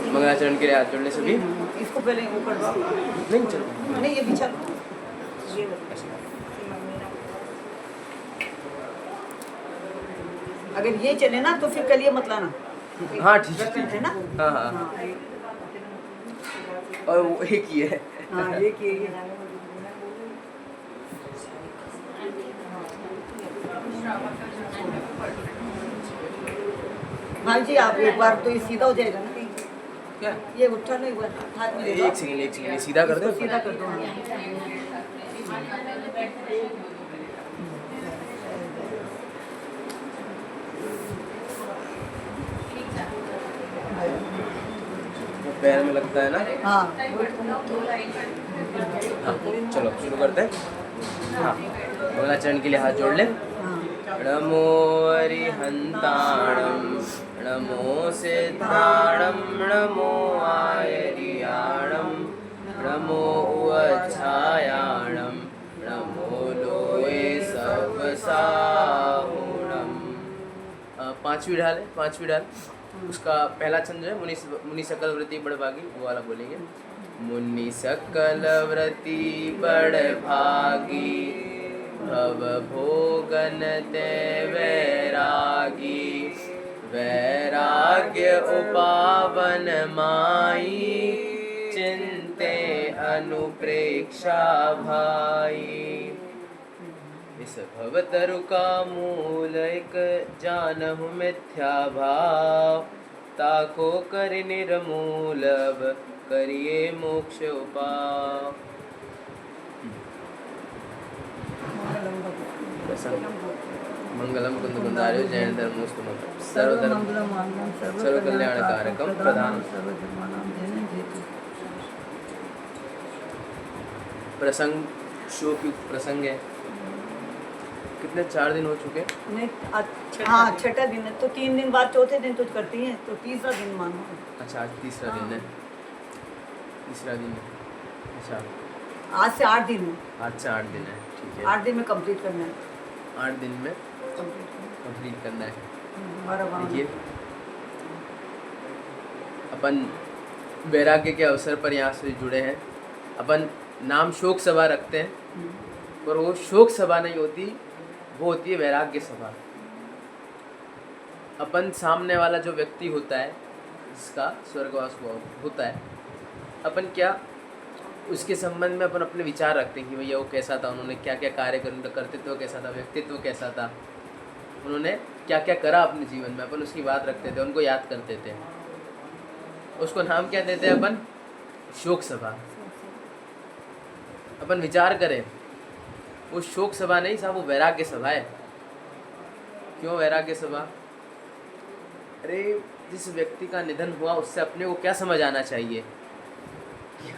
मंगलाचरण के लिए हाथ जोड़ने सभी। इसको पहले वो करवा नहीं चलो नहीं ये बिछा ये अगर ये चले ना तो फिर कल ये मत लाना। हाँ ठीक है है ना। हाँ हाँ और वो एक ही है। हाँ एक ये भाई जी आप एक बार तो ये सीधा हो जाएगा ना। क्या ये उठा लो एक बार हाथ में ले लो। एक सेकंड ये सीधा कर दो। इसको सीधा कर दो। वो पैर में लगता है ना। हाँ हाँ चलो शुरू करते हैं। हाँ मंगलाचरण के लिए हाथ जोड़ लें। नमो अरिहंताणं नमो सिद्धाणं नमो आयर्याणं नमो उवच्छायाणं नमो लोये सवसाहुणम्। पांचवी ढाल है, पांचवी ढाल। उसका पहला छंद जो है मुनि सकल व्रति बड़भागी, वो वाला बोलेंगे। मुनि सकल व्रति बड़भागी भव भोगन ते वैरागी वैराग्य उपावन माई चिंते अनुप्रेक्षा भाई। इस भवतरु का मूल एक जानहु मिथ्या भाव ताको कर निर्मूल अब करिए मोक्ष उपाय। मंगलम कुंद कुंदार्यो जैन धर्मोस्तम सर्वधर्म सर्वकल्याणकारकम प्रधान। प्रसंग शोक युक्त प्रसंग है। कितने 4 दिन हो चुके? नहीं हाँ छठा दिन है तो 3 दिन बाद चौथे दिन तो करती हैं तो तीसरा दिन मानो। अच्छा आज तीसरा दिन है। तीसरा दिन है। अच्छा आज से 8 दिन है। आज से 8 दिन है। ठीक है 8 दिन में कंप्लीट करना है। 8 दिन में कंप्लीट करना है। देखिए अपन वैराग्य के अवसर पर यहाँ से जुड़े हैं। अपन नाम शोक सभा रखते हैं पर वो शोक सभा नहीं होती, वो होती है वैराग्य सभा। अपन सामने वाला जो व्यक्ति होता है जिसका स्वर्गवास होता है, अपन क्या उसके संबंध में अपन अपने विचार रखते हैं कि भैया वो कैसा था, उन्होंने क्या क्या कार्य कर, उनका कर्तृत्व कैसा था, व्यक्तित्व कैसा था, उन्होंने क्या क्या करा अपने जीवन में, अपन उसकी बात रखते थे, उनको याद करते थे। उसको नाम क्या देते हैं अपन? शोक सभा। अपन विचार करें वो शोक सभा नहीं साहब, वो वैराग्य सभा है। क्यों वैराग्य सभा? अरे जिस व्यक्ति का निधन हुआ उससे अपने को क्या समझ आना चाहिए कि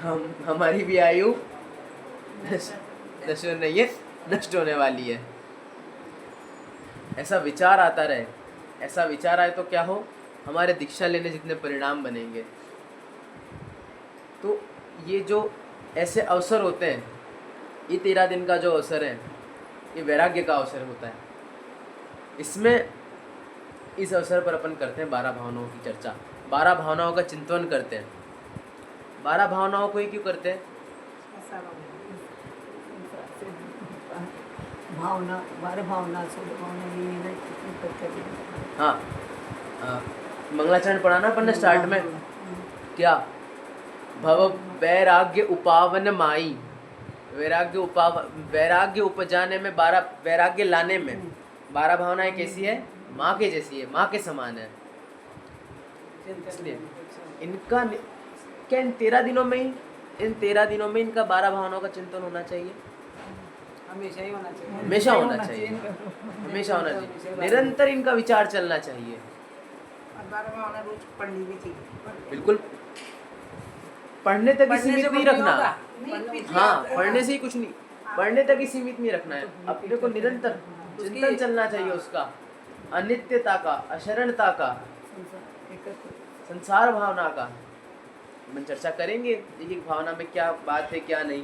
हमारी भी आयु नश्वर नहीं है, नष्ट होने वाली है। ऐसा विचार आता रहे, ऐसा विचार आए तो क्या हो, हमारे दीक्षा लेने जितने परिणाम बनेंगे। तो ये जो ऐसे अवसर होते हैं, ये 13 दिन का जो अवसर है ये वैराग्य का अवसर होता है। इसमें इस अवसर पर अपन करते हैं 12 भावनाओं की चर्चा, 12 भावनाओं का चिंतन करते हैं। 12 भावनाओं को ही क्यों करते हैं? भावना 12 भावना हाँ मंगलाचरण पढ़ा ना अपन ने स्टार्ट में, क्या? भव वैराग्य उपावन माई। वैराग्य उपजाने में 12 वैराग्य लाने में 12 भावनाएं कैसी है? माँ के जैसी है, माँ के समान है। इसलिए इनका क्या इन 13 दिनों में ही, इन 13 दिनों में इनका 12 भावनाओं का चिंतन होना चाहिए। हमेशा ही होना चाहिए। हमेशा होना चाहिए, हमेशा होना चाहिए। निरंतर इनका विचार चलना चाहिए। 12 भावना रोज पढ़नी भी चाहिए। बिल्कुल, पढ़ने तक ही सीमित नहीं रखना। हाँ पढ़ने से ही कुछ नहीं, पढ़ने तक ही सीमित नहीं रखना है। अपने को निरंतर चिंतन चलना चाहिए उसका, अनित्यता का, अशरणता का, संसार भावना का। हम चर्चा करेंगे देखिए भावना में क्या बात है क्या नहीं।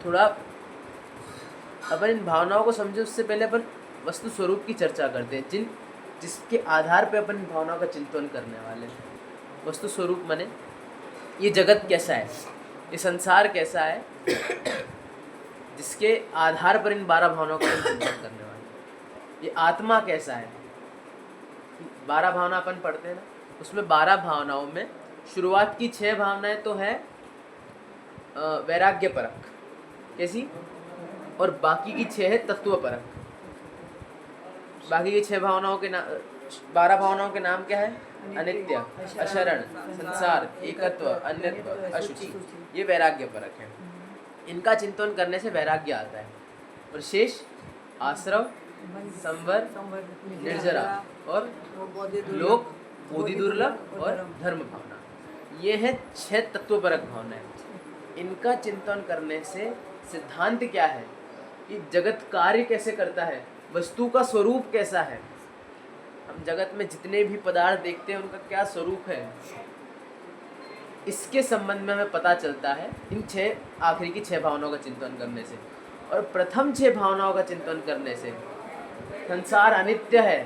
थोड़ा अपन इन भावनाओं को समझे उससे पहले अपन वस्तु स्वरूप की चर्चा करते हैं। जिसके आधार पे अपन भावनाओं का चिंतन करने वाले हैं। वस्तु स्वरूप माने ये जगत कैसा है, ये संसार कैसा है, जिसके आधार पर इन 12 भावनाओं का चिंतन करने वाले हैं। ये आत्मा कैसा है, 12 भावना अपन पढ़ते हैं ना, उसमें 12 भावनाओं में शुरुआत की 6 भावनाएं तो है वैराग्य परक कैसी, और बाकी की 6 है तत्व परक। बाकी की 6 भावनाओं के 12 भावनाओं के नाम क्या है? अनित्य, अशरण, संसार, एकत्व, अन्यत्व, अशुचि। ये वैराग्य परक है। इनका चिंतन करने से वैराग्य आता है। और शेष आश्रव, संवर, निर्जरा और लोक, बोधि दुर्लभ और धर्म भावना, ये है 6 तत्वपरक भावनाएं। इनका चिंतन करने से सिद्धांत क्या है कि जगत कार्य कैसे करता है, वस्तु का स्वरूप कैसा है, हम जगत में जितने भी पदार्थ देखते हैं उनका क्या स्वरूप है, इसके संबंध में हमें पता चलता है इन 6 आखिरी की 6 भावनाओं का चिंतन करने से। और प्रथम 6 भावनाओं का चिंतन करने से संसार अनित्य है,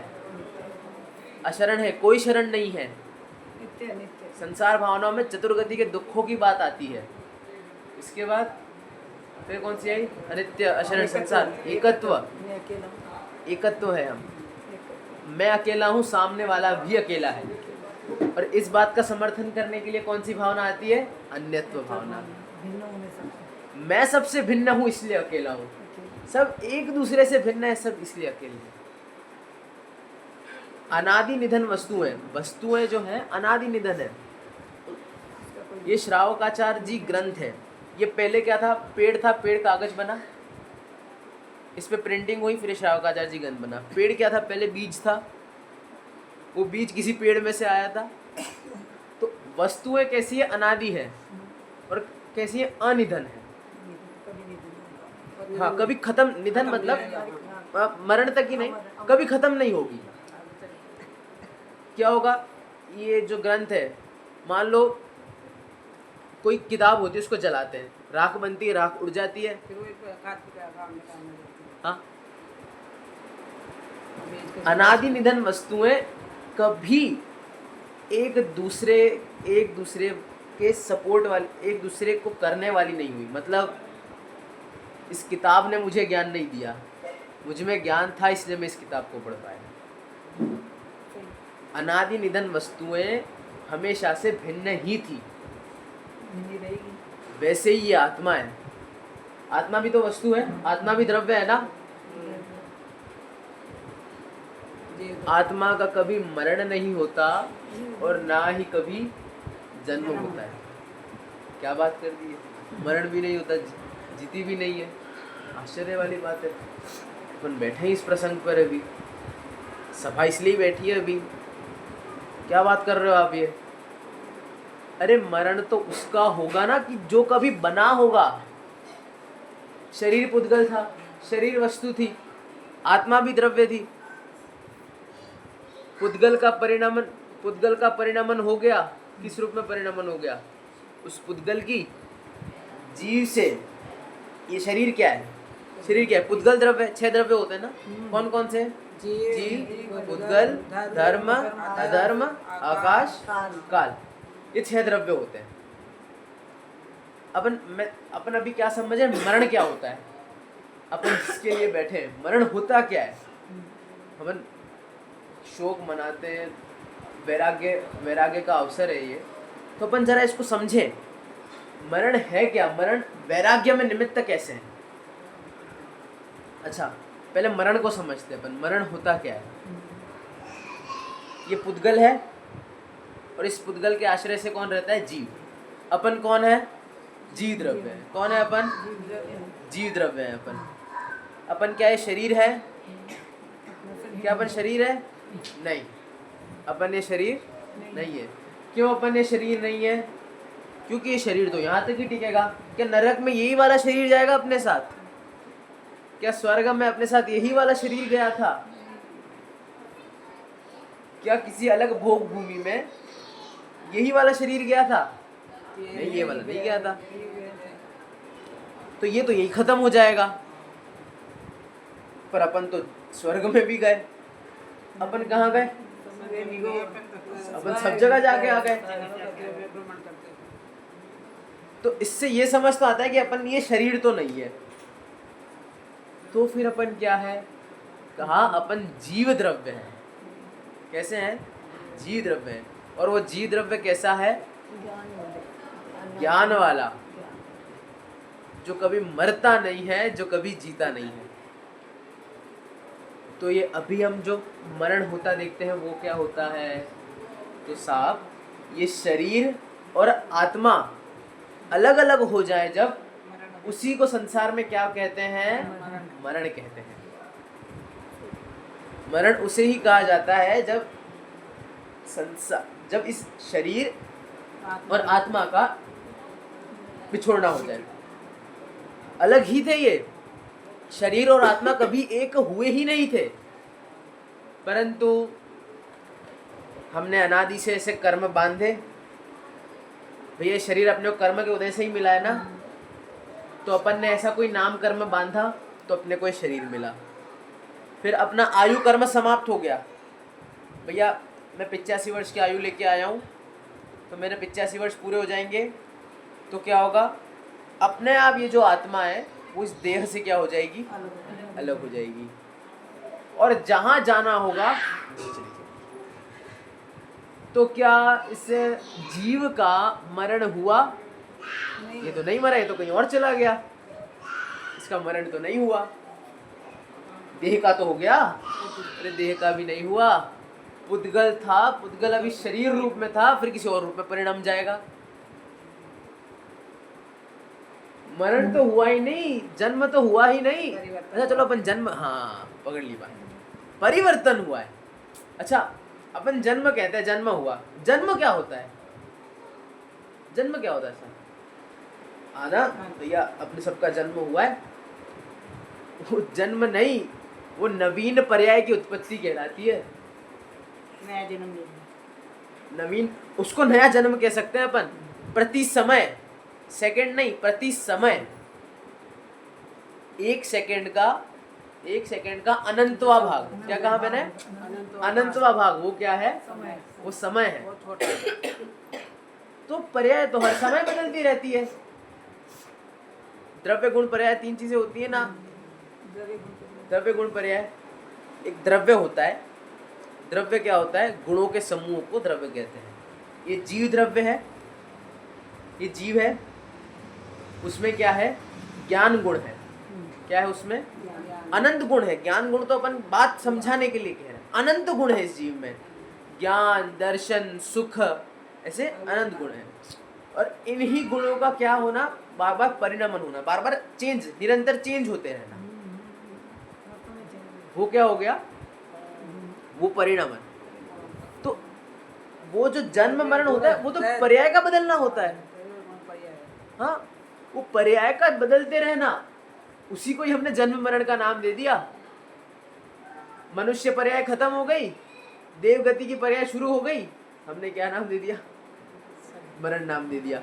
अशरण है, कोई शरण नहीं है। संसार भावनाओं में चतुर्गति के दुखों की बात आती है। इसके बाद फिर कौन सी आई? अनित्य, अशरण, संसार, एकत्व। एकत्व है हम, मैं अकेला हूँ, सामने वाला भी अकेला है। और इस बात का समर्थन करने के लिए कौन सी भावना आती है? अन्यत्व भावना। मैं सबसे भिन्न हूँ इसलिए अकेला हूँ, सब एक दूसरे से भिन्न है, सब इसलिए अकेले हैं। अनादि निधन वस्तुएं जो हैं अनादि निधन है। ये श्रावकाचार्य जी ग्रंथ है। ये पहले क्या था? पेड़ था, पेड़ कागज बना, इस पे प्रिंटिंग हुई, फिर श्रावकाचार्य जी ग्रंथ बना। पेड़ क्या था? पहले बीज था, वो बीज किसी पेड़ में से आया था। तो वस्तुएं कैसी है? अनादि है, और कैसी है? अनिधन है। हाँ, कभी खत्म, निधन मतलब मरण तक ही नहीं, कभी खत्म नहीं होगी। क्या होगा? ये जो ग्रंथ है, मान लो कोई किताब होती है, उसको जलाते हैं, राख बनती है, राख उड़ जाती है। हाँ, अनादि निधन वस्तुएं कभी एक दूसरे के सपोर्ट वाली, एक दूसरे को करने वाली नहीं हुई। मतलब इस किताब ने मुझे ज्ञान नहीं दिया, मुझ में ज्ञान था इसलिए मैं इस किताब को पढ़ पाया। अनादि निधन वस्तुएं हमेशा से भिन्न ही थी। वैसे ही ये आत्मा है। आत्मा भी तो वस्तु है, आत्मा भी द्रव्य है ना। आत्मा का कभी मरण नहीं होता और ना ही कभी जन्म होता है। क्या बात कर दी है? मरण भी नहीं होता, जीती भी नहीं है। आश्चर्य वाली बात है। अपन बैठे ही इस प्रसंग पर, अभी सभा इसलिए बैठी है। अभी क्या बात कर रहे हो आप? ये अरे मरण तो उसका होगा ना कि जो कभी बना होगा। शरीर पुद्गल था, शरीर वस्तु थी, आत्मा भी द्रव्य थी। पुद्गल का परिणामन हो गया। किस रूप में परिणामन हो गया? उस पुद्गल की जीव से। ये शरीर क्या है? शरीर क्या है? पुद्गल द्रव्य। 6 द्रव्य होते हैं ना, कौन कौन से? जीव, पुद्गल, धर्म, अधर्म, आकाश, काल। ये 6 द्रव्य होते हैं। अपन अभी क्या समझे मरण क्या होता है? अपन जिसके लिए बैठे हैं, मरण होता क्या है? अपन शोक मनाते हैं, वैराग्य का अवसर है ये, तो अपन जरा इसको समझे। मरण है क्या? मरण वैराग्य में निमित्त कैसे है? अच्छा, पहले मरण को समझते हैं अपन। मरण होता क्या है? ये पुद्गल है, और इस पुद्गल के आश्रय से कौन रहता है? जीव। अपन कौन है? जीव द्रव्य है। कौन है अपन? जीव द्रव्य है अपन क्या है? शरीर है। क्या अपन शरीर है? नहीं, अपन ये शरीर नहीं है। क्यों अपन ये शरीर नहीं है? क्योंकि ये शरीर तो यहाँ तक ही टिकेगा। क्या नरक में यही वाला शरीर जाएगा अपने साथ? क्या स्वर्ग में अपने साथ यही वाला शरीर गया था? क्या किसी अलग भोग भूमि में यही वाला शरीर गया था? नहीं, ये वाला नहीं गया था। तो ये तो यही खत्म हो जाएगा। पर अपन तो स्वर्ग में भी गए, अपन कहाँ गए? अपन सब जगह जाके आ गए। तो इससे ये समझ तो आता है कि अपन ये शरीर तो नहीं है। तो फिर अपन क्या है? कहा अपन जीव द्रव्य है। कैसे हैं? जीव द्रव्य है। और वो जीव द्रव्य कैसा है? ज्ञान वाला, जो कभी मरता नहीं है, जो कभी जीता नहीं है। तो ये अभी हम जो मरण होता देखते हैं वो क्या होता है? तो साहब ये शरीर और आत्मा अलग अलग हो जाए जब, उसी को संसार में क्या कहते हैं? मरण कहते हैं। मरण उसे ही कहा जाता है जब इस शरीर और आत्मा का बिछोड़ना हो जाए। अलग ही थे ये, शरीर और आत्मा कभी एक हुए ही नहीं थे, परंतु हमने अनादि से ऐसे कर्म बांधे। भैया शरीर अपने को कर्म के उदय से ही मिला है ना, तो अपन ने ऐसा कोई नाम कर्म बांधा तो अपने को ये शरीर मिला। फिर अपना आयु कर्म समाप्त हो गया। भैया मैं 85 वर्ष की आयु लेके आया हूँ, तो मेरे 85 वर्ष पूरे हो जाएंगे तो क्या होगा? अपने आप ये जो आत्मा है वो इस देह से क्या हो जाएगी? अलग हो जाएगी। और जहाँ जाना होगा तो क्या इससे जीव का मरण हुआ? ये तो नहीं मरा, ये तो कहीं और चला गया, इसका मरण तो नहीं हुआ। देह का तो हो गया, अरे देह का भी नहीं हुआ। पुद्गल था, पुद्गल अभी शरीर रूप में था, फिर किसी और रूप में परिणाम जाएगा। मरण तो हुआ ही नहीं, जन्म तो हुआ ही नहीं। अच्छा चलो अपन जन्म, हाँ पकड़ ली बात, परिवर्तन हुआ है। अच्छा अपन जन्म कहते हैं, जन्म हुआ। जन्म क्या होता है? जन्म क्या होता है सर? आना भैया अपने सबका जन्म हुआ है। वो जन्म नहीं, वो नवीन पर्याय की उत्पत्ति कहलाती है। नया जन्म नवीन, उसको नया जन्म कह सकते हैं अपन। प्रति समय, सेकंड नहीं, प्रति समय। एक सेकंड का अनंतवा भाग। क्या कहा मैंने? अनंतवा भाग। वो क्या है? वो समय है। तो पर्याय तो हर समय बदलती रहती है। द्रव्य गुण पर्याय 3 चीजें होती है ना। द्रव्य गुण पर्याय, एक द्रव्य होता है। द्रव्य क्या होता है? गुणों के समूह को द्रव्य कहते हैं। ये जीव द्रव्य है, ये जीव है। उसमें क्या है? ज्ञान गुण है। क्या है उसमें? अनंत गुण है। ज्ञान गुण तो अपन बात समझाने के लिए कह रहे हैं। अनंत गुण है इस जीव में, ज्ञान, दर्शन, सुख, ऐसे अनंत गुण है। और इन्हीं गुणों का क्या होना? बार बार परिणमन होना, बार बार चेंज, निरंतर चेंज होते रहना। वो क्या हो गया? वो परिणमन। तो वो जो जन्म मरण होता है वो तो पर्याय का बदलना होता है। हाँ, वो पर्याय का बदलते रहना, उसी को ही हमने जन्म मरण का नाम दे दिया। मनुष्य पर्याय खत्म हो गई, देव गति की पर्याय शुरू हो गई, हमने क्या नाम दे दिया? मरण नाम दे दिया।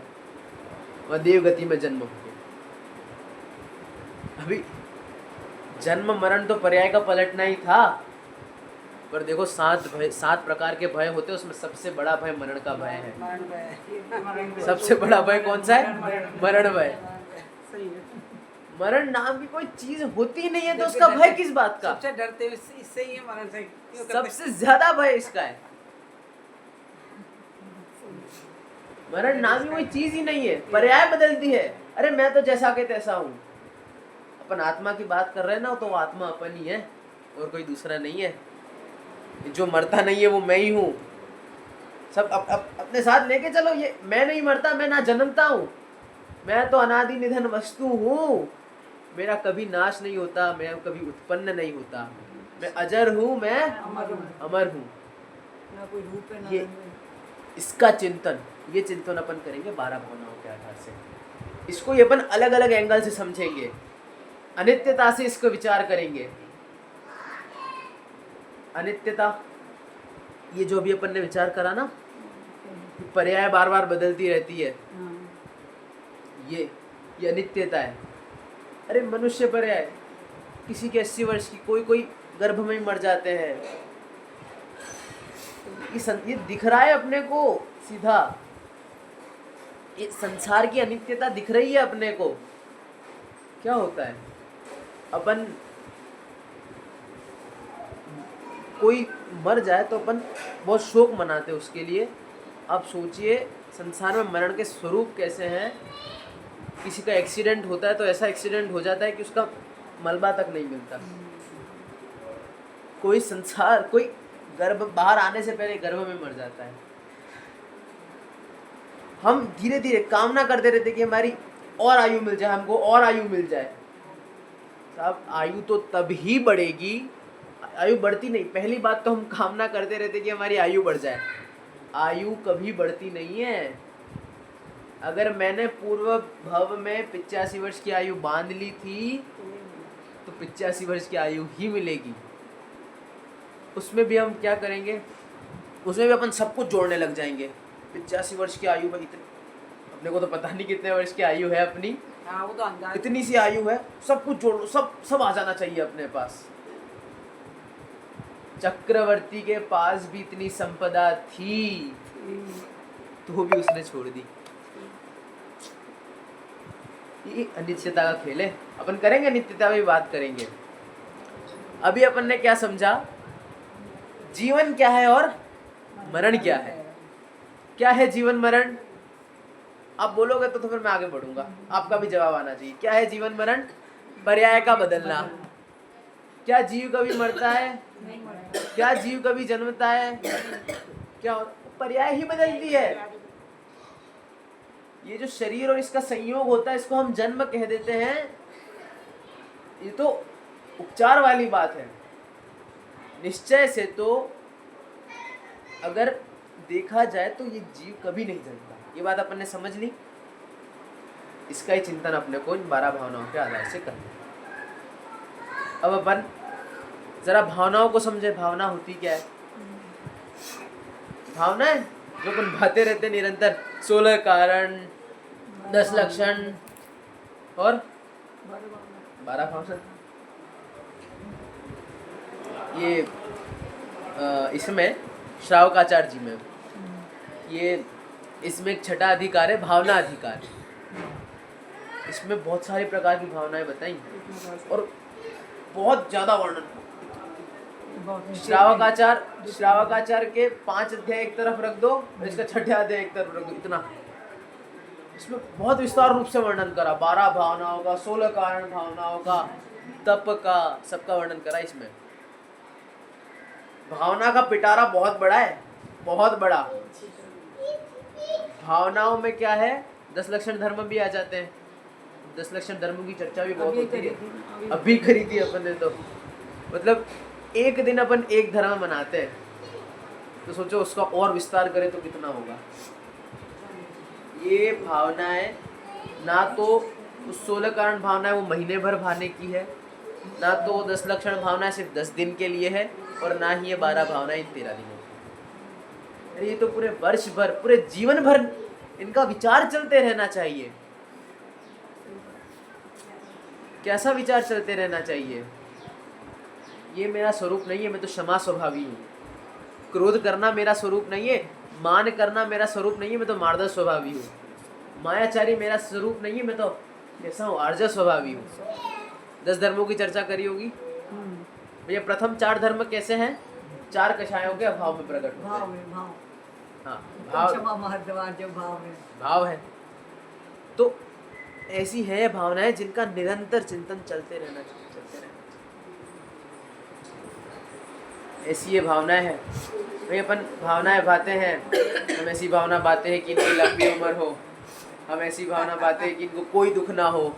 वह देव गति में जन्म हो गया। अभी जन्म मरण तो पर्याय का पलटना ही था, पर देखो 7 प्रकार के भय होते हैं, उसमें सबसे बड़ा भय मरण का भय है। सबसे बड़ा भय कौन सा है? मरण भय। मरण नाम की कोई चीज होती नहीं है तो उसका भय किस बात का? सबसे डरते इससे ही है मरण से। सबसे ज्यादा भय इसका है। मरण नाम की कोई चीज ही नहीं है, पर्याय बदलती है। अरे मैं तो जैसा के तैसा हूँ। अपन आत्मा की बात कर रहे हैं ना, तो आत्मा अपन ही है और कोई दूसरा नहीं है। जो मरता नहीं है वो मैं ही हूँ। सब अपने साथ लेके चलो, ये मैं नहीं मरता, मैं ना जन्मता हूँ, मैं तो अनादि निधन वस्तु हूँ, मेरा कभी नाश नहीं होता, मैं कभी उत्पन्न नहीं होता, मैं अजर हूँ, मैं अमर हूँ। ये इसका चिंतन, ये चिंतन अपन करेंगे 12 भावनाओं के आधार से। इसको ये अपन अलग अलग एंगल से समझेंगे, अनित्यता से इसको विचार करेंगे। अनित्यता, ये जो भी अपन ने विचार करा ना, पर्याय बार बार बदलती रहती है, ये अनित्यता है। अरे मनुष्य पर्याय, किसी के 80 वर्ष की, कोई गर्भ में ही मर जाते हैं, ये दिख रहा है अपने को सीधा, ये संसार की अनित्यता दिख रही है अपने को। क्या होता है, अपन कोई मर जाए तो अपन बहुत शोक मनाते हैं उसके लिए। आप सोचिए संसार में मरण के स्वरूप कैसे हैं। किसी का एक्सीडेंट होता है तो ऐसा एक्सीडेंट हो जाता है कि उसका मलबा तक नहीं मिलता। कोई गर्भ बाहर आने से पहले गर्भ में मर जाता है। हम धीरे धीरे कामना करते रहते कि हमारी और आयु मिल जाए, हमको और आयु मिल जाए। साहब आयु तो तब ही बढ़ेगी, आयु बढ़ती नहीं। पहली बात तो हम कामना करते रहते कि हमारी आयु बढ़ जाए। आयु कभी बढ़ती नहीं है। अगर मैंने पूर्व भव में 85 वर्ष की आयु बांध ली थी तो 85 वर्ष की आयु ही मिलेगी। उसमें भी हम क्या करेंगे, उसमें भी अपन सब कुछ जोड़ने लग जाएंगे। 85 वर्ष की आयु भाई, इतनी अपने को तो पता नहीं कितने वर्ष की आयु है अपनी, हाँ वो तो अंदाज इतनी सी आयु है, सब कुछ जोड़ लो, सब आ जाना चाहिए अपने पास। चक्रवर्ती के पास भी इतनी संपदा थी तो भी उसने छोड़ दी। ये अनित्यता का खेल है। अपन करेंगे नित्यता में बात करेंगे। अभी अपन ने क्या समझा, जीवन क्या है और मरण क्या है। क्या है जीवन मरण, आप बोलोगे तो फिर मैं आगे बढ़ूंगा, आपका भी जवाब आना चाहिए। क्या है जीवन मरण, पर्याय का बदलना। क्या जीव कभी मरता है, क्या जीव कभी जन्मता है, क्या पर्याय ही बदलती है। ये जो शरीर और इसका संयोग होता है, इसको हम जन्म कह देते हैं। ये तो उपचार वाली बात है। निश्चय से तो अगर देखा जाए तो ये जीव कभी नहीं जन्मता। ये बात अपन ने समझ ली। इसका ही चिंतन अपने को इन 12 भावनाओं के आधार से करना है। अब अपन जरा भावनाओं को समझे। भावना होती क्या है, भावना है जो अपन भाते रहते निरंतर। 16 कारण, 10 लक्षण और 12 भावना। ये इसमें श्रावकाचार्य जी में ये इसमें एक छठा अधिकार है, भावना अधिकार। इसमें बहुत सारे प्रकार की भावनाएं बताई और बहुत ज्यादा वर्णन। श्रावकाचार्य के 5 अध्याय एक तरफ रख दो और इसका 6ठा अध्याय एक तरफ रख दो। इतना इसमें बहुत विस्तार रूप से वर्णन करा। 12 भावनाओं का, 16 कारण भावनाओं का, तप का, सबका वर्णन करा। इसमें भावना का पिटारा बहुत बड़ा है, बहुत बड़ा। भावनाओं में क्या है, 10 लक्षण धर्म भी आ जाते हैं। 10 लक्षण धर्म की चर्चा भी बहुत होती है। अभी करी थी अपन ने तो। मतलब एक दिन अपन एक धर्म मनाते हैं तो सोचो उसका और विस्तार करें तो कितना होगा। ये भावनाएं ना तो उस 16 कारण भावना है वो महीने भर भाने की है, ना तो 10 लक्षण भावना सिर्फ 10 दिन के लिए है, और ना ही ये 12 भावनाएं इन 13 दिनों की। अरे ये तो पूरे वर्ष भर, पूरे जीवन भर इनका विचार चलते रहना चाहिए। कैसा विचार चलते रहना चाहिए, ये मेरा स्वरूप नहीं है, मैं तो क्षमा स्वभावी हूँ। क्रोध करना मेरा स्वरूप नहीं है, मान करना मेरा स्वरूप नहीं है, मैं तो मार्दव स्वभावी हूँ। मायाचारी मेरा स्वरूप नहीं है, मैं तो कैसा हूँ, आर्जव स्वभावी हूँ। 10 धर्मों की चर्चा करी होगी भैया। प्रथम 4 धर्म कैसे हैं, 4 कषायों के अभाव में प्रकट होते हैं। हाँ, भाव है। तो ऐसी है भावनाएं जिनका निरंतर चिंतन चलते रहना चाहिए। ऐसी ये भावनाएं हैं भाई। अपन भावनाएं बातें हैं, हम ऐसी भावना बातें हैं कि इनकी लंबी उम्र हो, हम ऐसी भावना बातें हैं कि इनको कोई दुख ना हो,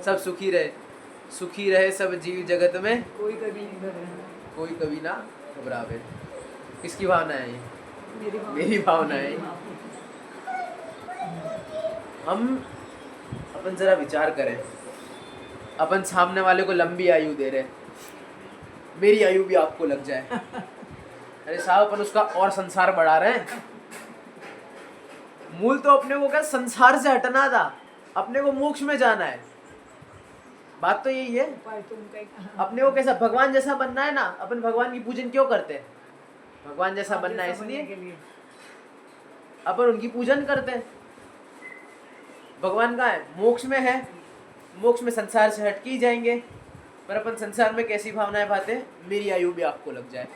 सब सुखी रहे। सुखी रहे सब जीव जगत में, कोई कभी नहीं घबराए, कोई कभी ना घबरावे। किसकी भावना है ये, मेरी भावना है। हम अपन जरा विचार करें, अपन सामने वाले को लंबी आयु दे रहे, मेरी आयु भी आपको लग जाए। अरे साहब अपन उसका और संसार बढ़ा रहे हैं। मूल तो अपने को क्या संसार से हटना था, अपने को मोक्ष में जाना है। बात तो यही है। अपने को कैसा भगवान जैसा बनना है ना। अपन भगवान की पूजन क्यों करते हैं, भगवान जैसा बनना है जैसा बनने इसलिए के लिए। अपन उनकी पूजन करते हैं। भगवान कहाँ है? मोक्ष में है। मोक्ष में संसार से हट के ही जाएंगे, पर अपन संसार में कैसी भावनाएं पाते हैं? मेरी आयु भी आपको लग जाए।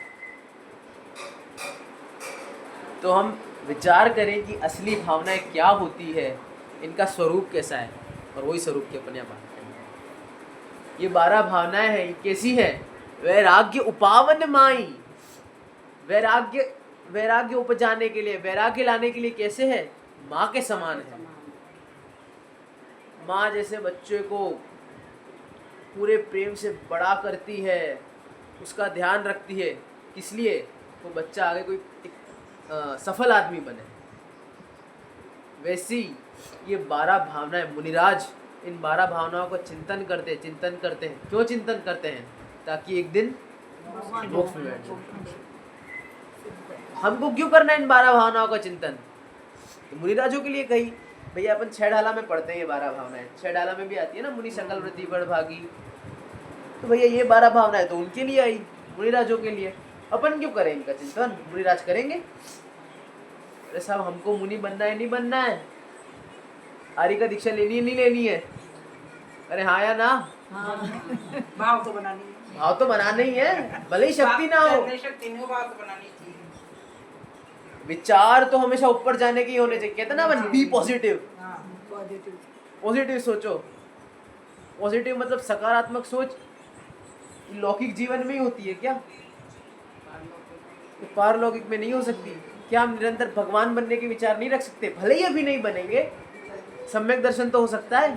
तो हम विचार करें कि असली भावनाएं क्या होती है, इनका स्वरूप कैसा है, और वही स्वरूप की अपन यहाँ बात करेंगे। ये 12 भावनाएं हैं, ये कैसी है? वैराग्य उपावन माई, वैराग्य वैराग्य उपजाने के लिए, वैराग्य लाने के लिए कैसे है? माँ के समान है। माँ जैसे बच्चे को पूरे प्रेम से बड़ा करती है, उसका ध्यान रखती है, इसलिए वो बच्चा आगे कोई सफल आदमी बने। वैसी ये 12 भावनाएं, मुनिराज इन 12 भावनाओं का चिंतन करते हैं। क्यों चिंतन करते हैं? ताकि एक दिन मोक्ष में बैठ जाए। हमको क्यों करना है इन 12 भावनाओं का चिंतन? तो मुनिराजों के लिए कही, भैया अपन 6 डाला में पढ़ते हैं ये 12 भावनाएं, 6 डाला में भी आती है ना, मुनि सकल वृत्ति बड़ भागी। तो भैया ये 12 भावनाएं तो उनके लिए आई, मुनिराजों के लिए। अपन क्यों करें इनका चिंतन? मुनिराज करेंगे। अरे साहब, हमको मुनि बनना है, नहीं बनना है? आर्य का दीक्षा लेनी है, नहीं लेनी है? अरे हाँ या ना? भाव तो बनानी है। भाव तो बनाना ही है, भले ही शक्ति ना हो। शक्ति नहीं हो, भाव तो बनानी चाहिए। विचार तो हमेशा ऊपर जाने के ही होने चाहिए। कहते ना अपन, बी पॉजिटिव। पॉजिटिव। पॉजिटिव सोचो। पॉजिटिव मतलब सकारात्मक सोच लौकिक जीवन में ही होती है क्या? पारलौकिक में नहीं हो सकती। क्या हम निरंतर भगवान बनने के विचार नहीं रख सकते? भले ही अभी नहीं बनेंगे, सम्यक दर्शन तो हो सकता है।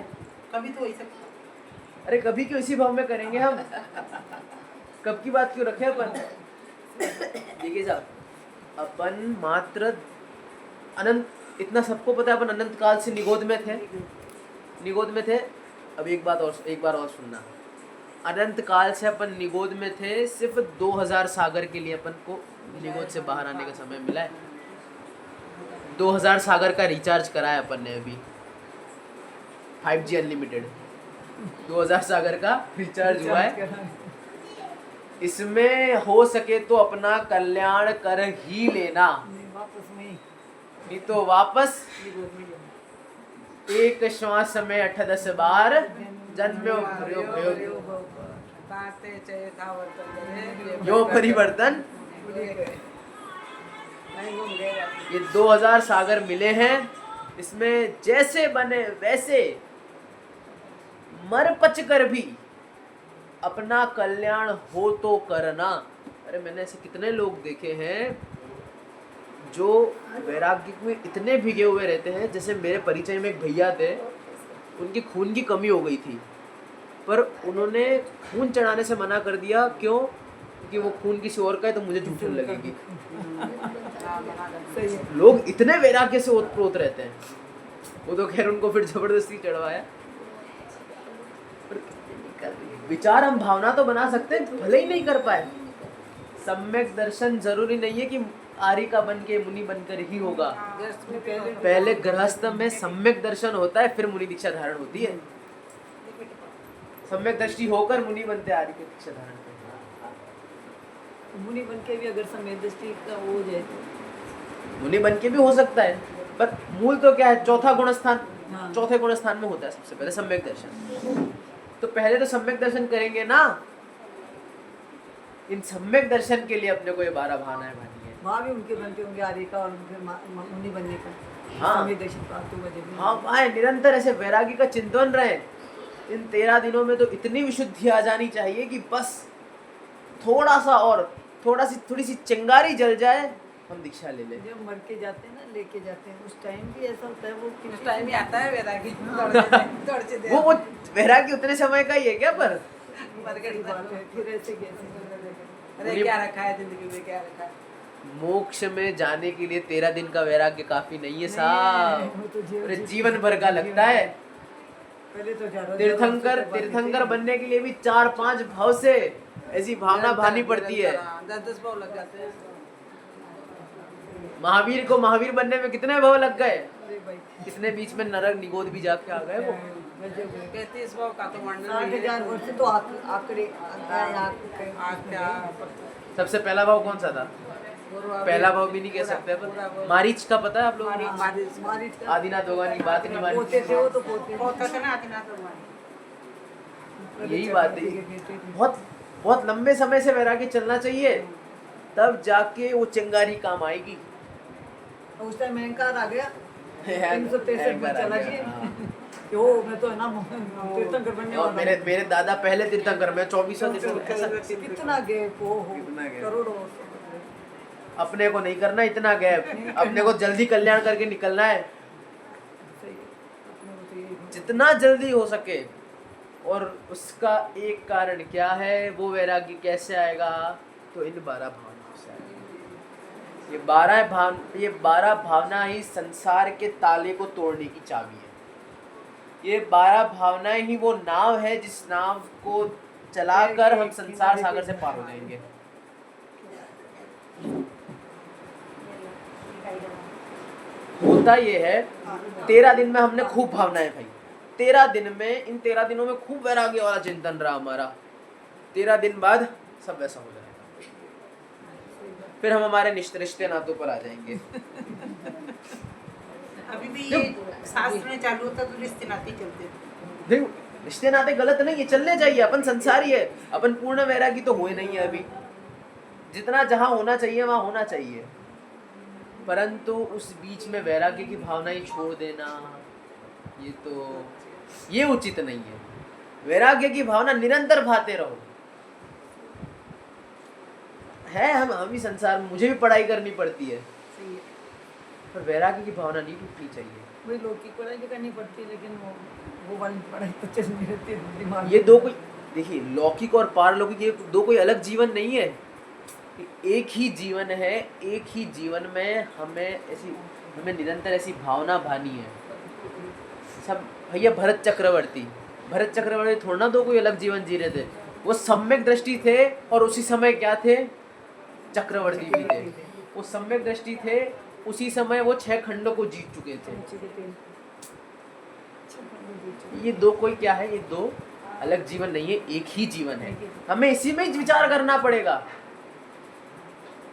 कभी तो वही सब। अरे कभी क्यों इसी भाव में करेंगे हम? कब की बात क्यों रखे अपन? देखिए साहब, अपन मात्र अनंत, इतना सबको पता है, अपन अनंत काल से निगोद में थे। अब एक बार और सुनना। अनंत काल से अपन निगोद में थे, सिर्फ 2000 सागर के लिए अपन को निगोद से बाहर आने का समय मिला है। 2000 सागर का रिचार्ज कराया अपन ने अभी, 5G अनलिमिटेड 2000 सागर का रिचार्ज हुआ है। इसमें हो सके तो अपना कल्याण कर ही लेना, नहीं तो वापस एक श्वास में 8-10 बार जन्म यो परिवर्तन। ये 2000 सागर मिले हैं, इसमें जैसे बने वैसे मर पच कर भी अपना कल्याण हो तो करना। अरे मैंने ऐसे कितने लोग देखे हैं जो वैराग्य में इतने भिगे हुए रहते हैं। जैसे मेरे परिचय में एक भैया थे, उनकी खून की कमी हो गई थी, पर उन्होंने खून चढ़ाने से मना कर दिया। क्यों? क्योंकि वो खून किसी और का है तो मुझे झूठ लगेगी। लोग इतने वैराग्य से ओतप्रोत रहते हैं। वो तो खैर उनको फिर जबरदस्ती चढ़वाया। विचार हम भावना तो बना सकते हैं, भले ही नहीं कर पाए। सम्यक दर्शन जरूरी नहीं है कि आर्य का बन के मुनि बनकर ही होगा। पहले गृहस्थ में सम्यक दर्शन होता है, फिर मुनि दीक्षा धारण होती है। सम्यक दृष्टि होकर मुनि बनते आर्य की दीक्षा धारण करते। मुनि बन के भी अगर सम्यक दृष्टि का हो जाए तो मुनि बन के भी हो सकता है, पर मूल तो क्या है? चौथा गुणस्थान। हाँ। चौथे गुणस्थान में होता है सबसे पहले सम्यक दर्शन। तो पहले तो सम्यक दर्शन करेंगे ना। इन सम्यक दर्शन के लिए अपने को ये 12 भावनाएं बांधी है। वहाँ भी उनके बनते होंगे आर्य का और फिर मुनि बनने का। हाँ। सम्यक दर्शन प्राप्त हुआ जब। हाँ भाई, निरंतर ऐसे वैरागी का चिंतन रहे। इन 13 दिनों में तो इतनी विशुद्धि आ जानी चाहिए कि बस थोड़ा सा और थोड़ी सी चिंगारी जल जाए, हम दीक्षा ले लें। जब मर के जाते हैं ना, लेके जाते हैं, उस टाइम भी ऐसा होता है। वो उस टाइम ही आता है वैरागी। वो वैरागी उतने समय का ही है क्या? पर फिर ऐसे कैसे? अरे क्या रखा है जिंदगी में, क्या रखा है? मोक्ष में जाने के लिए 13 दिन का वैराग्य काफी नहीं है साहब। अरे जीवन भर का लगता है। पहले तो तीर्थंकर बनने के लिए भी 4-5 भाव से ऐसी भावना भानी पड़ती है। 10-10 भाव लग जाते हैं। महावीर को महावीर बनने में कितने भाव लग गए? अरे भाई, कितने बीच में नरक निगोद भी जाके आ गए वो। 33 भाव का तो मंडल 60,000 वर्ष तो आंकड़े सबसे पहला भाव कौन सा था? पहला भाव भी नहीं कह सकते अपन। मारीच का पता है आप लोगों को? मारिच का आदिनाथ भगवान की बात नहीं मानी। पोते थे वो तो पोते पोता था ना आदिनाथ भगवान। यही बात है, बहुत बहुत लंबे समय से वैराग्य चलना चाहिए, तब जाके वो चिंगारी काम आएगी। उस टाइम अहंकार आ गया, 363 में अहंकार आ चला गया, गया हाँ। कि वो मैं तो है ना तीर्थंकर बनने और वाला मेरे हूँ। मेरे दादा पहले तीर्थंकर में 24 तीर्थंकर। कितना गैप हो कितना gap? करोड़ों अपने को नहीं करना इतना गैप, अपने को जल्दी कल्याण करके निकलना है, सही है। अपने को तो यही- जितना जल्दी हो सके। और उसका एक कारण क्या है, वो वैराग्य कैसे आएगा, तो इन 12 भावनाओं से आएगा। ये 12 भावना ही संसार के ताले को तोड़ने की चाबी है। ये 12 भावनाएं ही वो नाव है जिस नाव को चलाकर हम संसार सागर से पार हो जाएंगे। होता ये है, 13 दिन में हमने खूब भावनाएं भाई, 13 दिन में, इन 13 दिनों में खूब वैराग्य वाला चिंतन रहा हमारा। 13 दिन बाद सब वैसा हो जाएगा, फिर हम हमारे रिश्ते नातों पर आ जाएंगे। अभी भी ये शास्त्र में चालू होता तो रिश्ते नाते चलते थे। देखो, रिश्ते नाते गलत नहीं है, चलने चाहिए, अपन संसारी है, अपन पूर्ण वैरागी तो हुए नहीं है अभी। जितना जहाँ होना चाहिए वहाँ होना चाहिए, परंतु उस बीच में वैराग्य की भावना ही छोड़ देना, ये उचित नहीं है। वैराग्य की भावना निरंतर भाते रहो। है हम भी संसार में, मुझे भी पढ़ाई करनी पड़ती है, सही है। पर वैराग्य की भावना नहीं टूटनी चाहिए। वही लौकिक पढ़ाई भी करनी पड़ती है, लेकिन वो वाली पढ़ाई तो चलती रहती है दिमाग ये में। दो कोई, देखिए, लौकिक और पारलौकिक ये दो कोई अलग जीवन नहीं है, एक ही जीवन है। एक ही जीवन में हमें निरंतर ऐसी भावना भानी है। सब भैया भरत चक्रवर्ती थोड़ा ना दो कोई अलग जीवन जी रहे थे, वो सम्यक दृष्टि थे और उसी समय क्या थे, चक्रवर्ती भी थे। वो सम्यक दृष्टि थे, उसी समय वो 6 खंडों को जीत चुके थे। ये दो कोई क्या है, ये दो अलग जीवन नहीं है, एक ही जीवन है। हमें इसी में ही विचार करना पड़ेगा,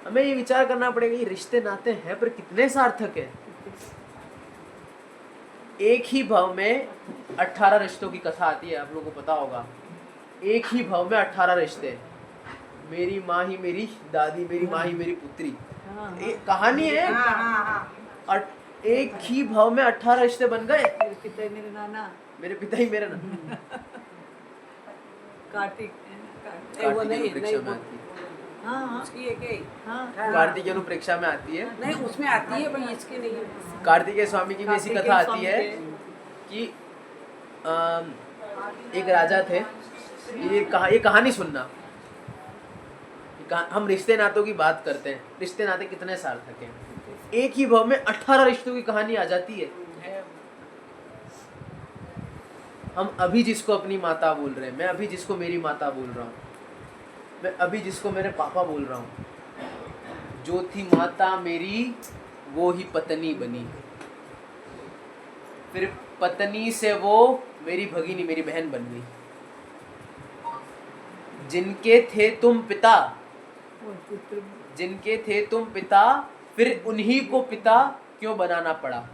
हमें ये विचार करना पड़ेगा, ये रिश्ते नाते हैं पर कितने सार्थक है। एक ही भाव में 18 रिश्तों की कथा आती है, आप लोगों को पता होगा। एक ही भाव में 18 रिश्ते, मेरी माँ ही मेरी दादी, मेरी माँ ही मेरी पुत्री, एक कहानी है। और एक ही भाव में 18 रिश्ते बन गए। मेरे पिता मेरे नाना, मेरे पिता ही मेरा नाना। कार्तिक वो नहीं, परीक्षा में वो- आती है, हाँ उसकी एक ही। हाँ कार्तिक अनुप्रेक्षा में आती है। नहीं, उसमें आती है पर इसकी नहीं है। कार्तिकेय स्वामी की भी ऐसी कथा आती है कि एक राजा थे। ये कहानी सुनना, हम रिश्ते नातों की बात करते हैं, रिश्ते नाते कितने सार्थक हैं। एक ही भाव में 18 रिश्तों की कहानी आ जाती है। हम अभी जिसको अपनी माता बोल रहे हैं, मैं अभी जिसको मेरी माता बोल रहा हूँ, मैं अभी जिसको मेरे पापा बोल रहा हूँ, जो थी माता मेरी वो ही पत्नी बनी, फिर पत्नी से वो मेरी भगिनी, मेरी बहन बन गई। जिनके थे तुम पिता, जिनके थे तुम पिता, फिर उन्हीं को पिता क्यों बनाना पड़ा।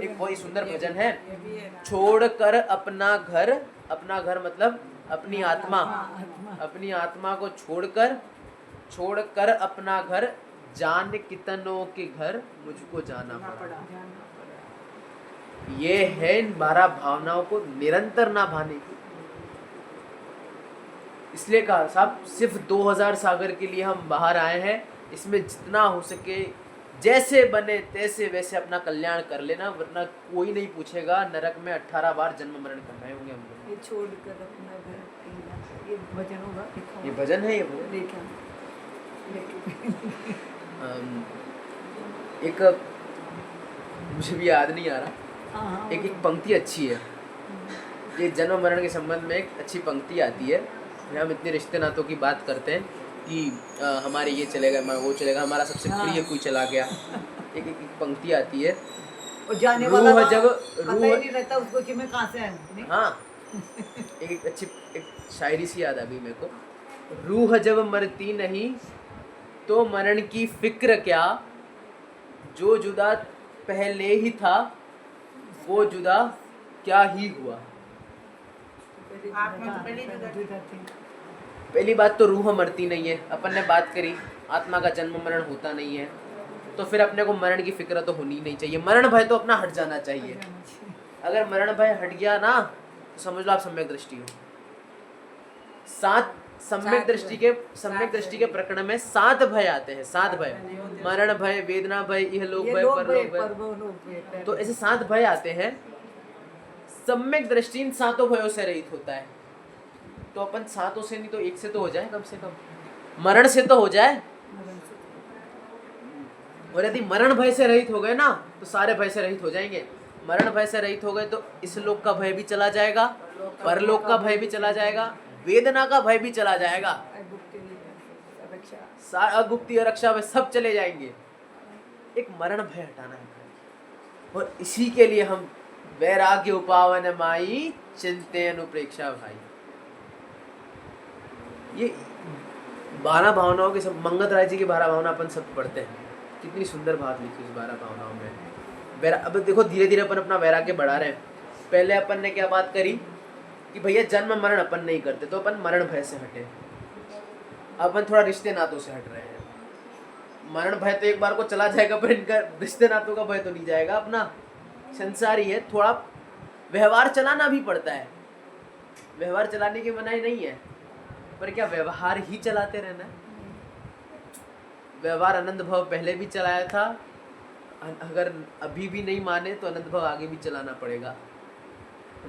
एक बहुत ही सुंदर भजन है, ये भी है ना। छोड़कर अपना घर मतलब अपनी आत्मा, अपनी आत्मा को छोड़कर अपना घर, जान कितनों के घर मुझको जाना पड़ा। ये है इन 12 भावनाओं को निरंतर ना भाने की। इसलिए कहा साहब, सिर्फ 2000 सागर के लिए हम बाहर आए हैं। इसमें जितना हो सके, जैसे बने तैसे वैसे अपना कल्याण कर लेना, वरना कोई नहीं पूछेगा। नरक में 18 बार जन्म मरण कर रहे होंगे हम लोग। ये छोड़कर अपना घर कहीं, ये भजन होगा, ये भजन है, ये वो देखा एक, मुझे भी याद नहीं आ रहा, हाँ एक पंक्ति अच्छी है। ये जन्म मरण के संबंध में एक अच्छी पंक्ति आती है। हम इतने रिश्ते नातों की बात करते हैं कि हमारे ये चलेगा, हमारा वो चलेगा, हमारा सबसे प्रिय कोई चला गया। एक पंक्ति आती है, और जाने वाला रूह जब पता ही नहीं रहता उसको कि मैं कहाँ से आया हूँ। हाँ, एक अच्छी एक शायरी सी याद आ गई मेरे को। रूह जब मरती नहीं तो मरण की फिक्र क्या, जो जुदा पहले ही था वो जुदा क्या ही हुआ। आत्मा तो पहले ही जुदा थी। पहली बात तो रूह मरती नहीं है, अपन ने बात करी आत्मा का जन्म मरण होता नहीं है, तो फिर अपने को मरण की फिक्र तो होनी नहीं चाहिए। मरण भय तो अपना हट जाना चाहिए। अगर मरण भय हट गया ना तो समझ लो आप सम्यक दृष्टि हो। सम्यक दृष्टि के प्रकरण में 7 भय आते हैं, 7 भय, मरण भय, वेदना भय, इहलोक भय, परलोक भय, तो ऐसे 7 भय आते हैं। सम्यक दृष्टि इन 7 भयों से रहित होता है। तो अपन 7 से नहीं तो 1 से तो हो जाए, कम से कम मरण से तो हो जाए। और यदि मरण भय से रहित हो गए ना तो सारे भय से रहित हो जाएंगे। मरण भय से रहित हो गए तो इस लोक का भय भी चला जाएगा, परलोक का भय भी चला जाएगा, वेदना का भय भी चला जाएगा, अगुप्ति रक्षा में सब चले जाएंगे। एक मरण भय हटाना है और इसी के लिए हम वैराग्य उपावन माई चिंते अनुप्रेक्षा भाई। ये 12 भावनाओं के सब मंगत राय जी की 12 भावना अपन सब पढ़ते हैं। कितनी सुंदर बात लिखी इस 12 भावनाओं में। अब देखो धीरे धीरे अपन अपना वैराग्य बढ़ा रहे हैं। पहले अपन ने क्या बात करी कि भैया जन्म मरण अपन नहीं करते, तो अपन मरण भय से हटे। अपन थोड़ा रिश्ते नातों से हट रहे हैं। मरण भय तो एक बार को चला जाएगा, पर इनका रिश्ते नातों का भय तो नहीं जाएगा। अपना संसारी है, थोड़ा व्यवहार चलाना भी पड़ता है। व्यवहार चलाने की मनाही नहीं है, पर क्या व्यवहार ही चलाते रहना है। व्यवहार आनंद भाव पहले भी चलाया था, अगर अभी भी नहीं माने तो आनंद भाव आगे भी चलाना पड़ेगा।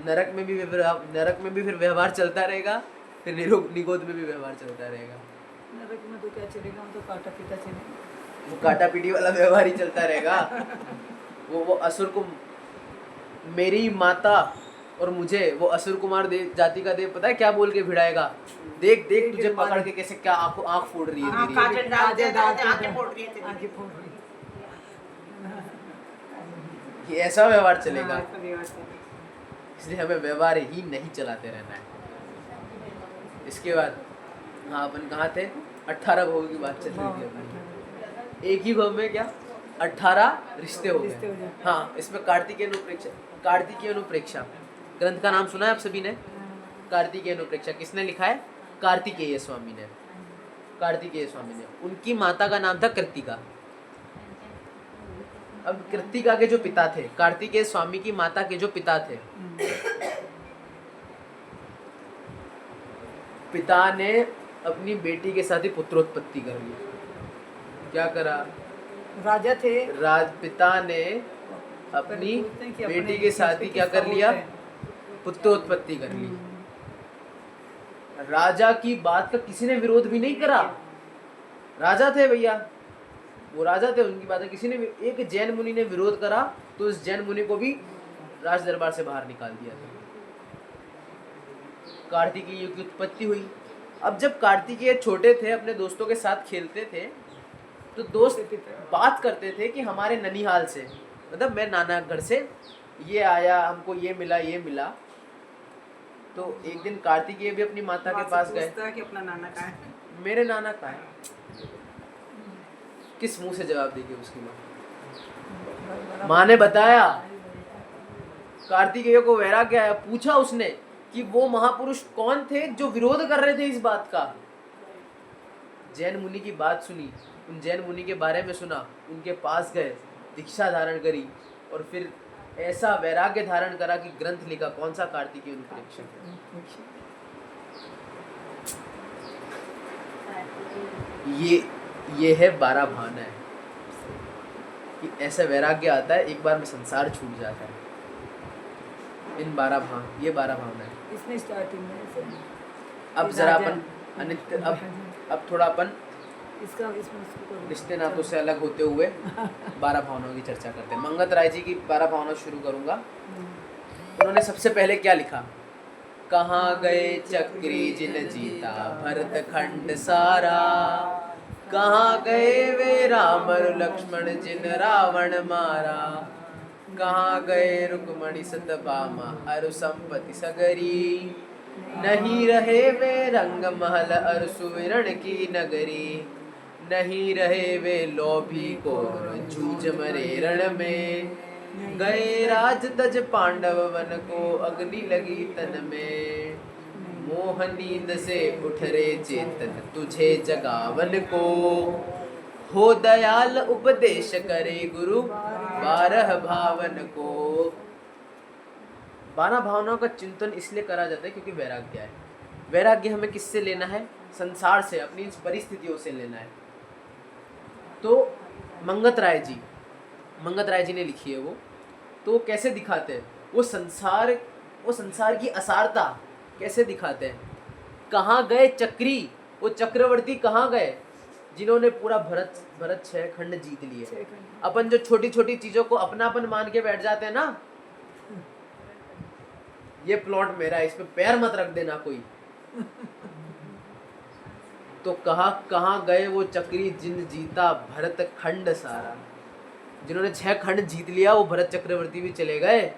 नरक में भी फिर व्यवहार चलता रहेगा, फिर निगोद में भी व्यवहार चलता रहेगा। नरक में तो क्या चलेगा, हम तो काटा पीटा चलेगा। वो काटा पीटी वाला व्यवहार ही चलता रहेगा। वो असुर को, मेरी माता और मुझे वो असुर कुमार जाति का देव पता है क्या बोल के भिड़ाएगा, देख देख तुझे पकड़ के कैसे क्या आंख फोड़ रही है काजल डाल दे, आंखें फोड़ रही है तेरी। ये ऐसा व्यवहार चलेगा। इसलिए हमें व्यवहार ही नहीं चलाते रहना है। इसके बाद हाँ अपन कहाँ थे, 18 भव की बात चल रही थी अपनी। एक ही भव में क्या 18 रिश्ते हो गए। हाँ, इसमें कार्तिकेय अनुप्रेक्षा ग्रंथ का नाम सुना है आप सभी ने। कार्तिकेय अनुप्रेक्षा किसने लिखा है, कार्तिकेय स्वामी ने। कार्तिकेय स्वामी ने, उनकी माता का नाम था कृतिका। अब कृतिका के जो पिता थे, कार्तिकेय स्वामी की माता के जो पिता थे, पिता ने अपनी बेटी के साथ ही पुत्रोत्पत्ति कर ली। क्या करा, राजा थे, पिता ने अपनी बेटी के साथ ही क्या कर लिया, पुत्रोत्पत्ति कर ली। राजा की बात का किसी ने विरोध भी नहीं करा। राजा थे भैया, वो राजा थे, उनकी बात किसी ने, एक जैन मुनि ने विरोध करा तो उस जैन मुनि को भी राज दरबार से बाहर निकाल दिया था। कार्तिकेय युग की उत्पत्ति हुई। अब जब कार्तिकेय छोटे थे, अपने दोस्तों के साथ खेलते थे, तो दोस्त बात करते थे कि हमारे ननिहाल से, मतलब मैं नाना घर से ये आया, हमको ये मिला। तो एक दिन कार्तिकेय भी अपनी माता के पास गए कि अपना नाना कहाँ है? मेरे नाना कहाँ है? किस मुंह से जवाब देगी उसकी माँ? माँ ने बताया, कार्तिकेय को वैराग्य आया। पूछा उसने कि वो महापुरुष कौन थे जो विरोध कर रहे थे इस बात का। जैन मुनि की बात सुनी, उन जैन मुनि के बारे में सुना, उनके पास गए, दीक्षा धारण करी और फिर ऐसा वैराग्य धारण करा कि ग्रंथ लिखा। कौन सा? कार्तिकेय अनुप्रेक्षा। ये है 12 भावना है कि ऐसा वैराग्य आता है, एक बार में संसार छूट जाता है। इन 12 भाव, ये 12 भावना है। इसमें स्टार्टिंग में अब जरा अपन अनित्य, अब थोड़ा अपन इसका रिश्ते नातों से अलग होते हुए 12 भावनाओं की चर्चा करते हैं। मंगत राय जी की 12 भावना शुरू करूंगा। उन्होंने सबसे पहले क्या लिखा, कहाँ गए चक्री जिन जीता भरत खंड सारा, कहाँ गए वे राम लक्ष्मण जिन रावण मारा, कहाँ गए रुक्मणी सतभामा अरु संपत्ति सगरी, नहीं रहे वे रंग महल अरु सुविरण की नगरी, नहीं रहे वे लोभी को जूझ मरे रण में, गए राज तज पांडव वन को अग्नि लगी तन में, मोह नींद से उठ रे चेतन तुझे जगावन को, हो दयाल उपदेश करे गुरु 12 भावन को। 12 भावनाओं का चिंतन इसलिए करा जाता है क्योंकि वैराग्य है। वैराग्य हमें किससे लेना है? संसार से, अपनी इस परिस्थितियों से लेना है। तो मंगत राय जी ने लिखी है वो, तो वो कैसे दिखाते हैं वो संसार की असारता कैसे दिखाते हैं। कहाँ गए चक्री, वो चक्रवर्ती कहाँ गए जिन्होंने पूरा भरत 6 खंड जीत लिए। अपन जो छोटी छोटी चीजों को अपनापन मान के बैठ जाते हैं ना, ये प्लॉट मेरा है, इस पे पैर मत रख देना कोई। तो कहाँ गए वो चक्री जिन जीता भरत खंड सारा। जिन्होंने 6 खंड जीत लिया वो भरत चक्रवर्ती भी चले गए,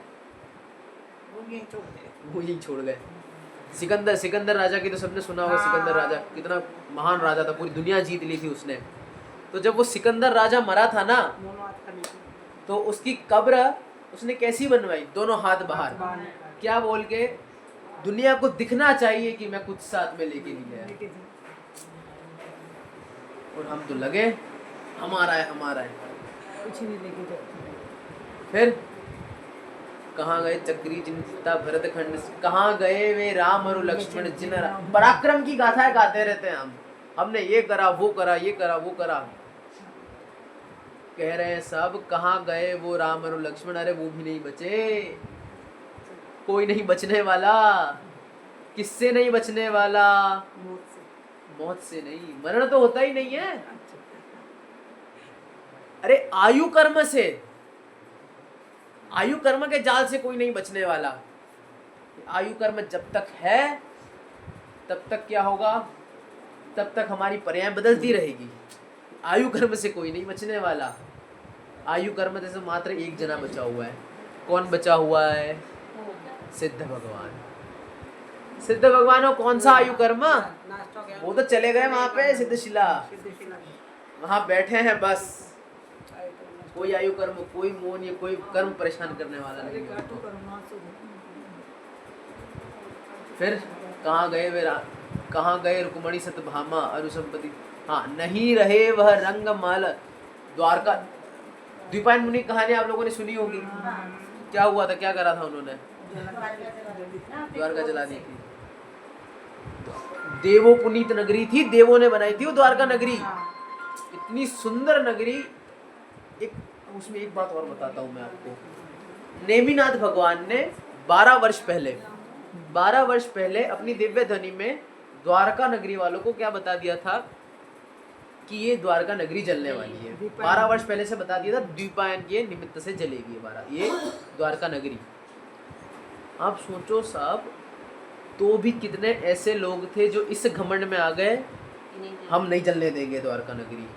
वो यही छोड़ गए। सिकंदर राजा की तो सबने सुना होगा। सिकंदर राजा कितना महान राजा था, पूरी दुनिया जीत ली थी उसने। तो जब वो सिकंदर राजा मरा था ना, तो उसकी कब्र उसने कैसी बनवाई? दोनों हाथ बाहर, क्या बोल के? दुनिया को दिखना चाहिए कि मैं कुछ साथ में लेके नहीं गया। और हम तो लगे हमारा है कुछ नहीं लेके जाते। फिर कहाँ गए चक्री जिनता भरत खंड, कहाँ गए वे राम और लक्ष्मण जिन पराक्रम की गाथाएं गाते रहते हैं हमने ये करा वो करा, ये करा वो करा, कह रहे हैं सब। कहाँ गए वो राम और लक्ष्मण? अरे वो भी नहीं बचे, कोई नहीं बचने वाला। किससे नहीं बचने वाला? मौत से नहीं, मरण तो होता ही नहीं है। अरे आयु कर्म से, आयु कर्म के जाल से कोई नहीं बचने वाला। आयु कर्म जब तक है तब तक क्या होगा? तब तक हमारी पर्याय बदलती रहेगी। आयु कर्म से कोई नहीं बचने वाला। आयु कर्म से मात्र एक जना बचा हुआ है। कौन बचा हुआ है? सिद्ध भगवान। सिद्ध भगवान हो कौन सा आयु कर्म? वो तो चले गए वहां पे सिद्धशिला, वहां बैठे हैं बस। कोई आयु कर्म, कोई मोह, ये कोई कर्म परेशान करने वाला नहीं है। फिर कहाँ गए रुक्मणी सतभामा अनुसंपत्ति। हाँ, नहीं रहे वह रंग माल द्वारका। द्विपायन मुनि कहानी आप लोगों ने सुनी होगी। क्या हुआ था, क्या करा था उन्होंने? द्वारका जला दी थी। देवो पुनीत नगरी थी, देवों ने बनाई थी वो द्वारका नगरी। इतनी सुंदर नगरी। उसमें एक बात और बताता हूँ मैं आपको। नेमिनाथ भगवान ने 12 वर्ष पहले अपनी दिव्य ध्वनि में द्वारका नगरी वालों को क्या बता दिया था कि ये द्वारका नगरी जलने वाली है। 12 वर्ष पहले से बता दिया था, द्वीपायन के निमित्त से जलेगी ये द्वारका नगरी। आप सोचो साहब, तो भी कितने ऐसे लोग थे जो इस घमंड में आ गए, हम नहीं जलने देंगे द्वारका नगरी।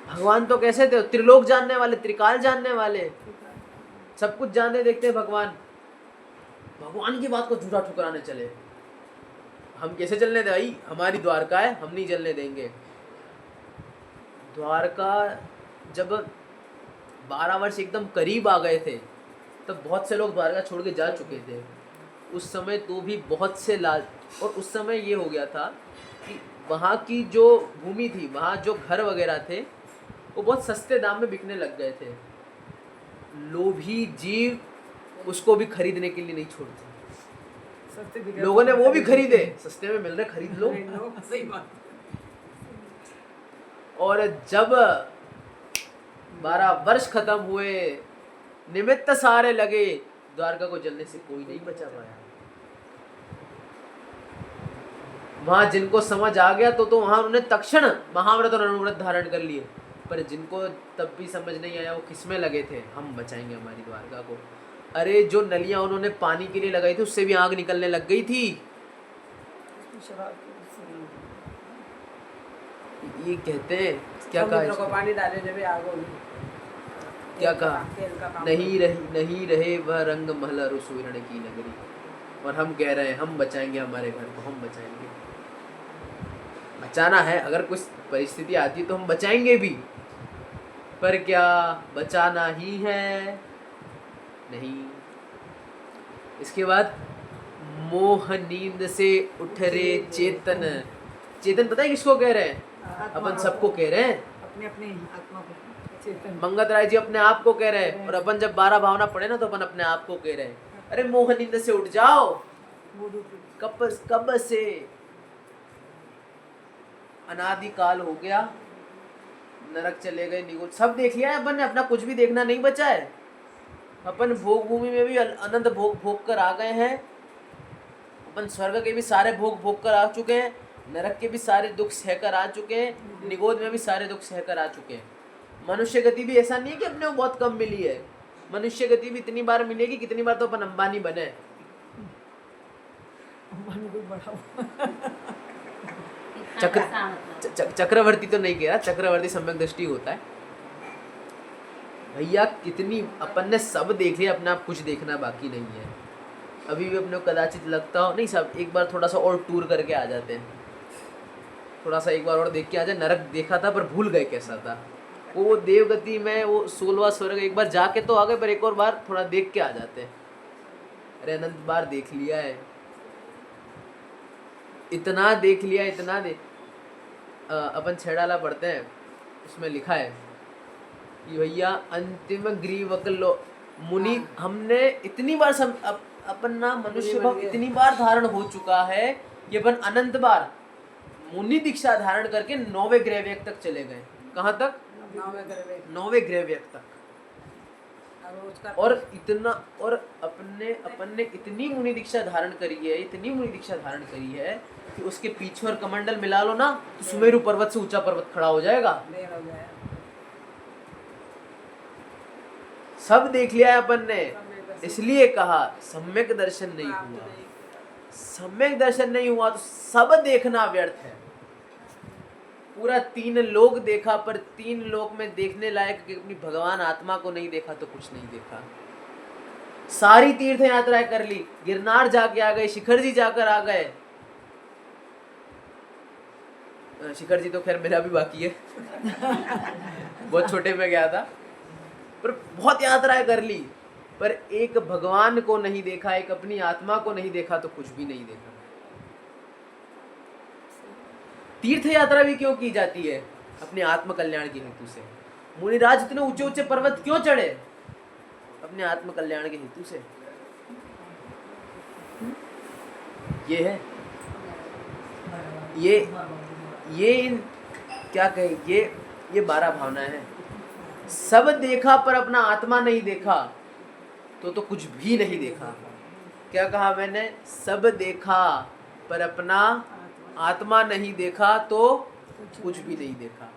भगवान तो कैसे थे? त्रिलोक जानने वाले, त्रिकाल जानने वाले, सब कुछ जानते देखते भगवान की बात को झूठा ठुकराने चले। हम कैसे चलने दे भाई? हमारी द्वारका है, हम नहीं जलने देंगे। द्वारका जब 12 वर्ष एकदम करीब आ गए थे, तब बहुत से लोग द्वारका छोड़ के जा चुके थे उस समय। तो भी बहुत से और उस समय ये हो गया था कि वहाँ की जो भूमि थी, वहाँ जो घर वगैरह थे, वो बहुत सस्ते दाम में बिकने लग गए थे। लोभी जीव उसको भी खरीदने के लिए नहीं छोड़ते। लोगों ने वो भी खरीदे, सस्ते में मिल रहे, खरीद लो। सही बात। और जब 12 वर्ष खत्म हुए, निमित्त सारे लगे, द्वारका को जलने से कोई नहीं बचा पाया। वहां जिनको समझ आ गया तो वहां उन्होंने तक्षण महाव्रत और अनुव्रत धारण कर लिए। पर जिनको तब भी समझ नहीं आया, वो किसमें लगे थे? हम बचाएंगे हमारी द्वारका को। अरे जो नलियां उन्होंने पानी के लिए लगाई थी, उससे भी आग निकलने लग गई थी। ये कहते हैं क्या कहा? पानी डाले जब आग होगी। क्या कहा? नहीं रहे वह रंग महल रुसुरण की नगरी। और हम कह रहे हैं हम बचाएंगे हमारे घर को, हम बचाएंगे। बचाना है, अगर कुछ परिस्थिति आती है तो हम बचाएंगे भी, पर क्या बचाना ही है? नहीं। इसके बाद मोह नींद से उठ रे चेतन। चेतन पता है किसको कह रहे हैं? अपन सबको कह रहे हैं। अपने अपने आत्मा को चेतन। मंगत राय जी अपने आप को कह रहे हैं, और अपन जब 12 भावना पढ़े ना तो अपन अपने आप को कह रहे हैं, अरे मोह नींद से उठ जाओ। कब से अनादिकाल हो गया, नरक चले गए, निगुल सब देख लिया है अपन ने, अपना कुछ भी देखना नहीं बचा है। अपन भोग भूमि में भी अनंत भोग भोग कर आ गए हैं, अपन स्वर्ग के भी सारे भोग भोग कर आ चुके हैं, नरक के भी सारे दुख सहकर आ चुके हैं, निगोद में भी सारे दुख सहकर आ चुके हैं। मनुष्य गति भी ऐसा नहीं है कि अपने को बहुत कम मिली है, मनुष्य गति भी इतनी बार मिलेगी, कितनी बार तो अपन अंबानी बने। चक्रवर्ती तो नहीं कह रहा, चक्रवर्ती सम्यक दृष्टि होता है भैया। कितनी अपन ने सब देख लिया, अपने आप कुछ देखना बाकी नहीं है। अभी भी अपने को कदाचित लगता हो नहीं सब, एक बार थोड़ा सा और टूर करके आ जाते हैं, थोड़ा सा एक बार और देख के आ जाए। नरक देखा था पर भूल गए कैसा था, वो देवगति में वो 16वां स्वर्ग एक बार जाके तो आ गए, पर एक और बार थोड़ा देख के आ जाते हैं। अरे अनंत बार देख लिया है, इतना देख लिया, इतना अपन छेड़ाला पढ़ते हैं, उसमें लिखा है कि भैया अंतिम ग्रीवकलो मुनि, हमने इतनी बार अपन ना मनुष्य भाव इतनी बार धारण हो चुका है कि अपन अनंत बार मुनि दीक्षा धारण करके 9वें ग्रहवेग तक चले गए। कहाँ तक? 9वें ग्रहवेग तक। और इतना, और अपन ने इतनी मुनि दीक्षा धारण करी है, इतनी मुनि दीक्षा धारण करी है कि उसके पीछे और कमंडल मिला लो ना तो सुमेरु पर्वत से ऊंचा पर्वत खड़ा हो जाएगा। सब देख लिया है अपन ने, इसलिए कहा सम्यक दर्शन नहीं हुआ। सम्यक दर्शन नहीं हुआ तो सब देखना व्यर्थ है। पूरा 3 लोक देखा, पर 3 लोक में देखने लायक अपनी भगवान आत्मा को नहीं देखा तो कुछ नहीं देखा। सारी तीर्थ यात्राएं कर ली, गिरनार जाके आ गए, शिखर जी जाकर आ गए। शिखर जी तो खैर मेरा भी बाकी है बहुत छोटे में गया था, पर बहुत यात्राएं कर ली, पर एक भगवान को नहीं देखा, एक अपनी आत्मा को नहीं देखा तो कुछ भी नहीं देखा। तीर्थ यात्रा भी क्यों की जाती है? अपने आत्म कल्याण के हेतु से। मुनिराज इतने ऊंचे ऊंचे पर्वत क्यों चढ़े? अपने आत्म कल्याण के हेतु से। ये है, ये क्या कहे, ये 12 भावनाएं हैं। सब देखा पर अपना आत्मा नहीं देखा तो कुछ भी नहीं देखा। क्या कहा मैंने? सब देखा पर अपना आत्मा नहीं देखा तो कुछ भी नहीं देखा।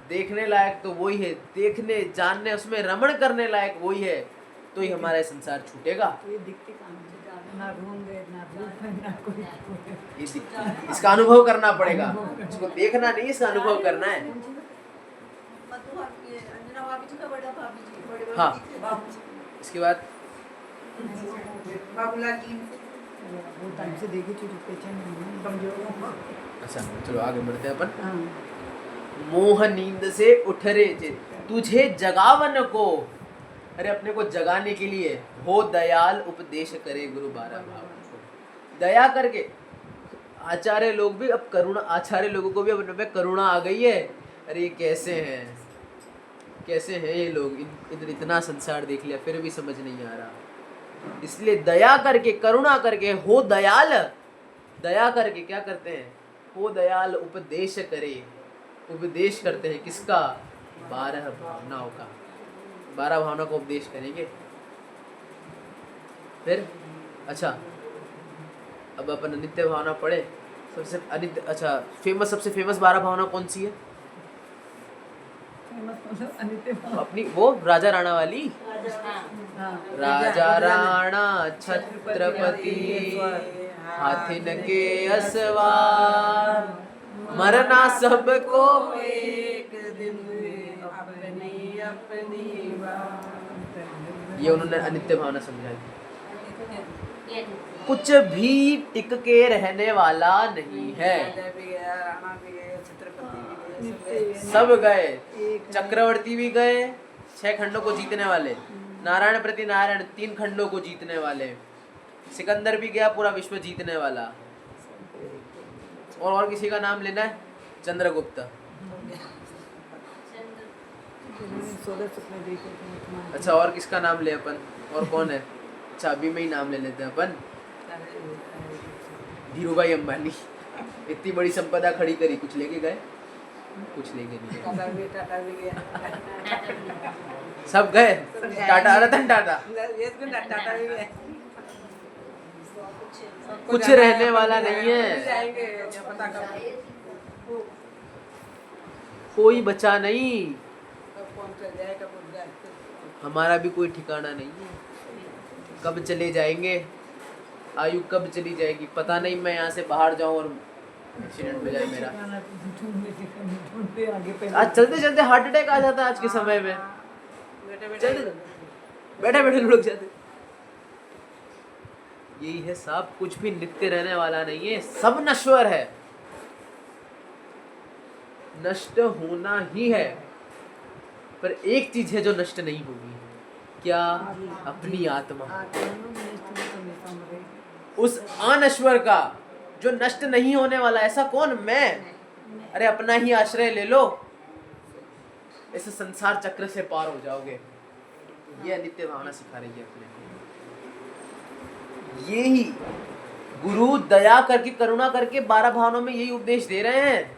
देखने लायक तो वही है, देखने जानने उसमें रमण करने लायक वही है, तो ही हमारा संसार छूटेगा। ना ढूंढे, ना धूप, ना कोई। इसका अनुभव करना पड़ेगा, इसको देखना नहीं, इसका अनुभव करना है। हाँ, इसके बाद बाबूलाल जी वो टाइम से देखी थी, कमजोर। अच्छा चलो आगे बढ़ते हैं अपन। मोह नींद से उठ रे तुझे जगावन को, अरे अपने को जगाने के लिए हो दयाल उपदेश करे गुरु 12 भावन को। दया करके आचार्य लोग भी अब करुणा, आचार्य लोगों को भी अब में करुणा आ गई है। अरे ये कैसे हैं, कैसे हैं ये लोग, इतना संसार देख लिया फिर भी समझ नहीं आ रहा। इसलिए दया करके, करुणा करके, हो दयाल, दया करके क्या करते हैं? हो दयाल उपदेश करे, उपदेश करते हैं किसका? 12 भावनाओं का। 12 भावना को उपदेश करेंगे। फिर अच्छा, अब अपन अनित्य भावना पढ़े। सबसे अनित्य, अच्छा फेमस, सबसे फेमस 12 भावना कौन सी है? अपनी वो राजा राणा वाली। राजा राणा छत्रपति हाथिन के असवार, मरना सबको एक दिन अपनी अपनी बात। ये उन्होंने अनित्य भावना समझाई। कुछ भी टिक के रहने वाला नहीं है। राजा भी गया, राणा भी गए, छत्रपति भी गए, सब गए। सब गए, एक चक्रवर्ती भी गए, 6 खंडों को जीतने वाले, नारायण प्रति नारायण 3 खंडों को जीतने वाले, सिकंदर भी गया, पूरा विश्व जीतने वाला। और किसी का नाम लेना है? चंद्रगुप्त। मैंने 16 सपने देखे थे तुम्हारे। अच्छा, और किसका नाम ले अपन? और कौन है? अच्छा, अभी में ही नाम ले लेते हैं अपन। धीरूभाई अंबानी। इतनी बड़ी संपदा खड़ी करी, कुछ लेके गए? कुछ लेके नहीं गए। टाटा भी गया, सब गए। टाटा, रतन टाटा। टाटा भी गए। कुछ रहने वाला नहीं है, जाएंगे, क्या पता कब कोई बचा नहीं। कौन चल जाए, कब उठ जाए। हमारा भी कोई ठिकाना नहीं है। कब चले जाएंगे, आयु कब चली जाएगी पता नहीं। मैं यहाँ से बाहर जाऊँ और एक्सीडेंट हो जाए मेरा। ढूंढते आगे पहले। आज चलते चलते हार्ट अटैक आ जाता है आज के समय में। चलते बैठे बैठे लुढ़क जाते। यही है, सब कुछ भी नित्य रहने वाला नहीं है, सब नश्वर है, नष्ट होना ही है। पर एक चीज है जो नष्ट नहीं होगी, क्या? अपनी आत्मा। उस अनश्वर का जो नष्ट नहीं होने वाला, ऐसा कौन? मैं। अरे अपना ही आश्रय ले लो, इस संसार चक्र से पार हो जाओगे। ये नित्य भावना सिखा रही है अपने को। यही गुरु दया करके, करुणा करके 12 भावनाओं में यही उपदेश दे रहे हैं।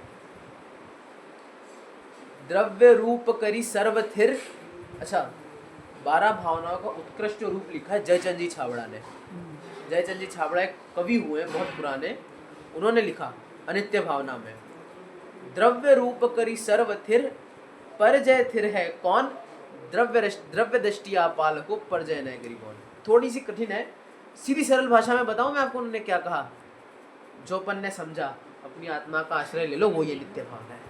द्रव्य रूप करी सर्वथिर। अच्छा, 12 भावनाओं का उत्कृष्ट रूप लिखा है जयचंद जी छाबड़ा ने। जयचंद जी छाबड़ा एक कवि हुए बहुत पुराने, उन्होंने लिखा अनित्य भावना में, द्रव्य रूप करी सर्वथिर, पर जय थिर है कौन, द्रव्य दृष्टिया पालको पर जय न करी कौन। थोड़ी सी कठिन है, सीधी सरल भाषा में बताऊं मैं आपको उन्होंने क्या कहा। जो अपन ने समझा, अपनी आत्मा का आश्रय ले लो, वो ये नित्य भावना है।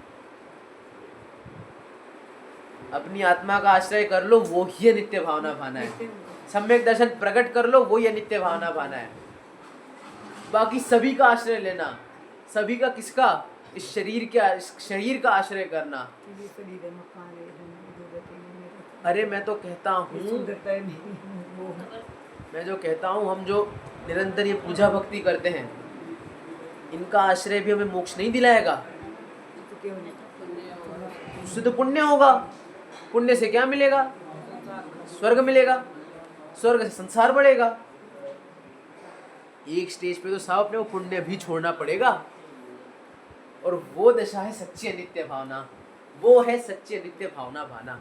अपनी आत्मा का आश्रय कर लो, वो ही नित्य भावना भाना है। सम्यक दर्शन प्रकट कर लो, वो ये नित्य भावना भाना है। बाकी सभी का आश्रय लेना, सभी का किसका? इस शरीर का आश्रय करना। अरे मैं तो कहता हूँ, मैं जो कहता हूँ, हम जो निरंतर ये पूजा भक्ति करते हैं, इनका आश्रय भी हमें मोक्ष नहीं दिलाएगा। उससे तो पुण्य होगा। पुण्य से क्या मिलेगा? स्वर्ग मिलेगा। स्वर्ग से संसार बढ़ेगा। एक स्टेज पे तो साहब अपने को पुण्य भी छोड़ना पड़ेगा। और वो दशा है सच्ची नित्य भावना, वो है सच्ची नित्य भावना भाना।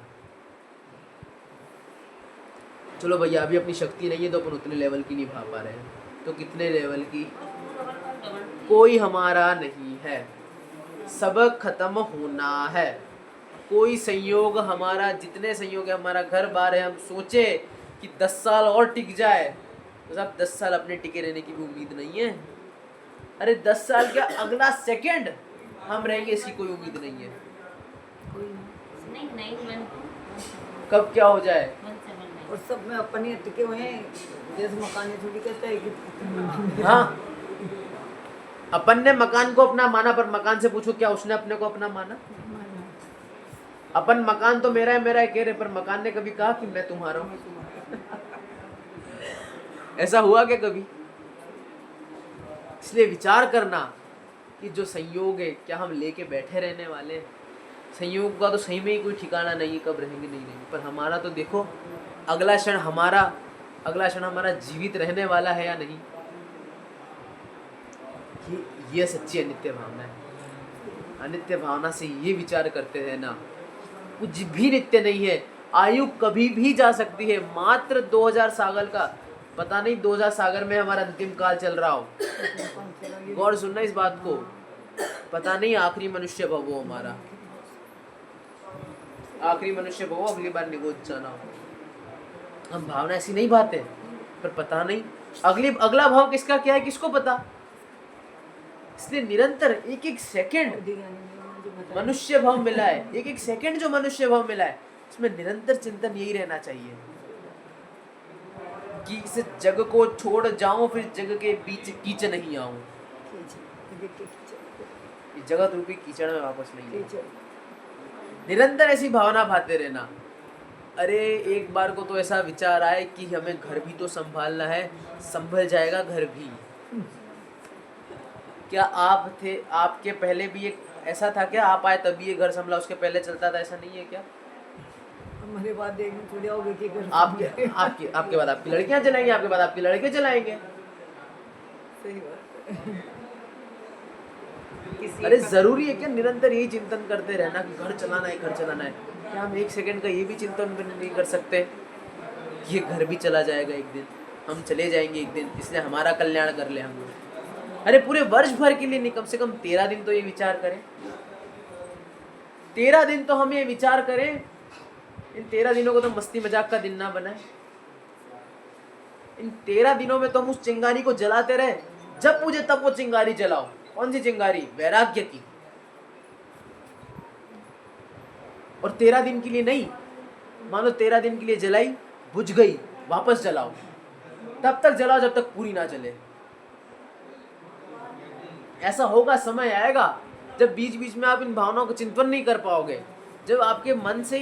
चलो भैया, अभी अपनी शक्ति नहीं है तो अपन उतने लेवल की नहीं भा पा रहे हैं, तो कितने लेवल की? कोई हमारा नहीं है, सब खत्म होना है। कोई संयोग हमारा, जितने संयोग है, हमारा घर बार है, हम सोचे कि 10 साल और टिक जाए, तो साहब 10 साल अपने टिके रहने की भी उम्मीद नहीं है। अरे 10 साल क्या, अगला सेकंड हम रहेंगे, इसकी कोई उम्मीद नहीं है। कब क्या हो जाए। और सब में अपन ही टिके हुए हैं, जैसे मकान थोड़ी कहता है कि हाँ, अपन ने मकान को अपना माना, पर मकान से पूछो क्या उसने अपने को अपना माना? अपन मकान तो मेरा है कह रहे, पर मकान ने कभी कहा कि मैं तुम्हारा हूं? ऐसा हुआ क्या कभी? इसलिए विचार करना कि जो संयोग है, क्या हम लेके बैठे रहने वाले? संयोग का तो सही में ही कोई ठिकाना नहीं, कब रहेंगे नहीं रहेंगे। पर हमारा तो देखो, अगला क्षण हमारा जीवित रहने वाला है या नहीं। ये सच्ची अनित्य भावना है। अनित्य भावना से ये विचार करते हैं ना, कुछ भी नित्य नहीं है। आयु कभी भी जा सकती है, मात्र 2000 सागर का, पता नहीं 2000 सागर में हमारा अंतिम काल चल रहा हो। गौर सुनना इस बात को, पता नहीं आखिरी मनुष्य भव हो हमारा, आखिरी मनुष्य भव, अगली बार निगोद जाना हो। हम भावना ऐसी नहीं भाते, पर पता नहीं अगला भाव किसका क्या है, किसको पता। इसलिए निरंतर एक एक सेकंड मनुष्य भाव मिला है, एक एक सेकंड जो मनुष्य भाव मिला है, इसमें निरंतर चिंतन यही रहना चाहिए। कि इस जग को छोड़ जाऊं फिर जग के बीच कीच नहीं आऊं। ये जगत रूपी कीचड़ में वापस नहीं आऊं। निरंतर ऐसी भावना भाते रहना। अरे एक बार को तो ऐसा विचार आए कि हमें घर भी तो संभालना है, संभल जाएगा घर भी। क्या आप थे, आपके पहले भी एक ऐसा था क्या? आप आए तभी ये घर संभला, उसके पहले चलता था, ऐसा नहीं है क्या? हमारे बाद देखने थोड़ी आओगे कि घर आपके आपके आपके बाद आपकी लड़कियां चलाएंगे, आपके बाद आपके लड़के चलाएंगे। सही बात है। अरे जरूरी है क्या निरंतर यही चिंतन करते रहना कि घर चलाना है, घर चलाना है? क्या हम एक सेकंड का ये भी चिंतन नहीं कर सकते कि ये घर भी चला जाएगा एक दिन, हम चले जाएंगे एक दिन, इसलिए हमारा कल्याण कर ले हम लोग। अरे पूरे वर्ष भर के लिए नहीं, कम से कम 13 दिन तो ये विचार करें। 13 दिन तो हम ये विचार करें। इन 13 दिनों को तो मस्ती मजाक का दिन ना बनाए। इन 13 दिनों में तो हम उस चिंगारी को जलाते रहे, जब पूछे तब वो चिंगारी जलाओ। कौन सी चिंगारी? वैराग्य की। और 13 दिन के लिए नहीं, मान लो 13 दिन के लिए जलाई, बुझ गई, वापस जलाओ। तब तक जलाओ जब तक पूरी ना जले। ऐसा होगा, समय आएगा जब बीच बीच में आप इन भावनाओं को चिंतन नहीं कर पाओगे, जब आपके मन से,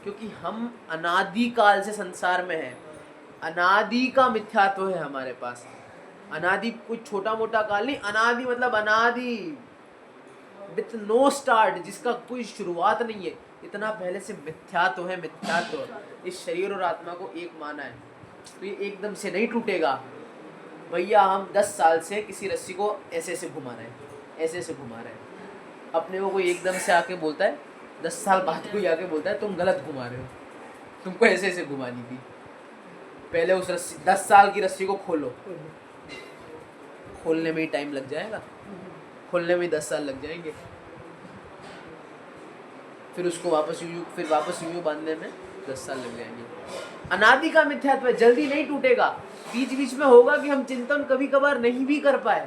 क्योंकि हम अनादि काल से संसार में हैं, अनादि का मिथ्यात्व है हमारे पास। अनादि कोई छोटा मोटा काल नहीं, अनादि मतलब अनादि विथ नो स्टार्ट, जिसका कोई शुरुआत नहीं है, इतना पहले से मिथ्यात्व है। मिथ्यात्व इस शरीर और आत्मा को एक माना है, तो ये एकदम से नहीं टूटेगा। भैया हम 10 साल से किसी रस्सी को ऐसे ऐसे घुमा रहे हैं, ऐसे ऐसे घुमा रहे हैं, अपने को कोई एकदम से आके बोलता है, 10 साल बाद कोई आके बोलता है तुम गलत घुमा रहे हो, तुमको ऐसे ऐसे घुमानी थी। पहले उस रस्सी, 10 साल की रस्सी को खोलो, खोलने में ही टाइम लग जाएगा, खोलने में ही 10 साल लग जाएंगे, फिर उसको वापस यूं बांधने में 10 साल लग जाएंगे। अनादि का मिथ्यात्व जल्दी नहीं टूटेगा। बीच बीच में होगा कि हम चिंतन कभी कभार नहीं भी कर पाए,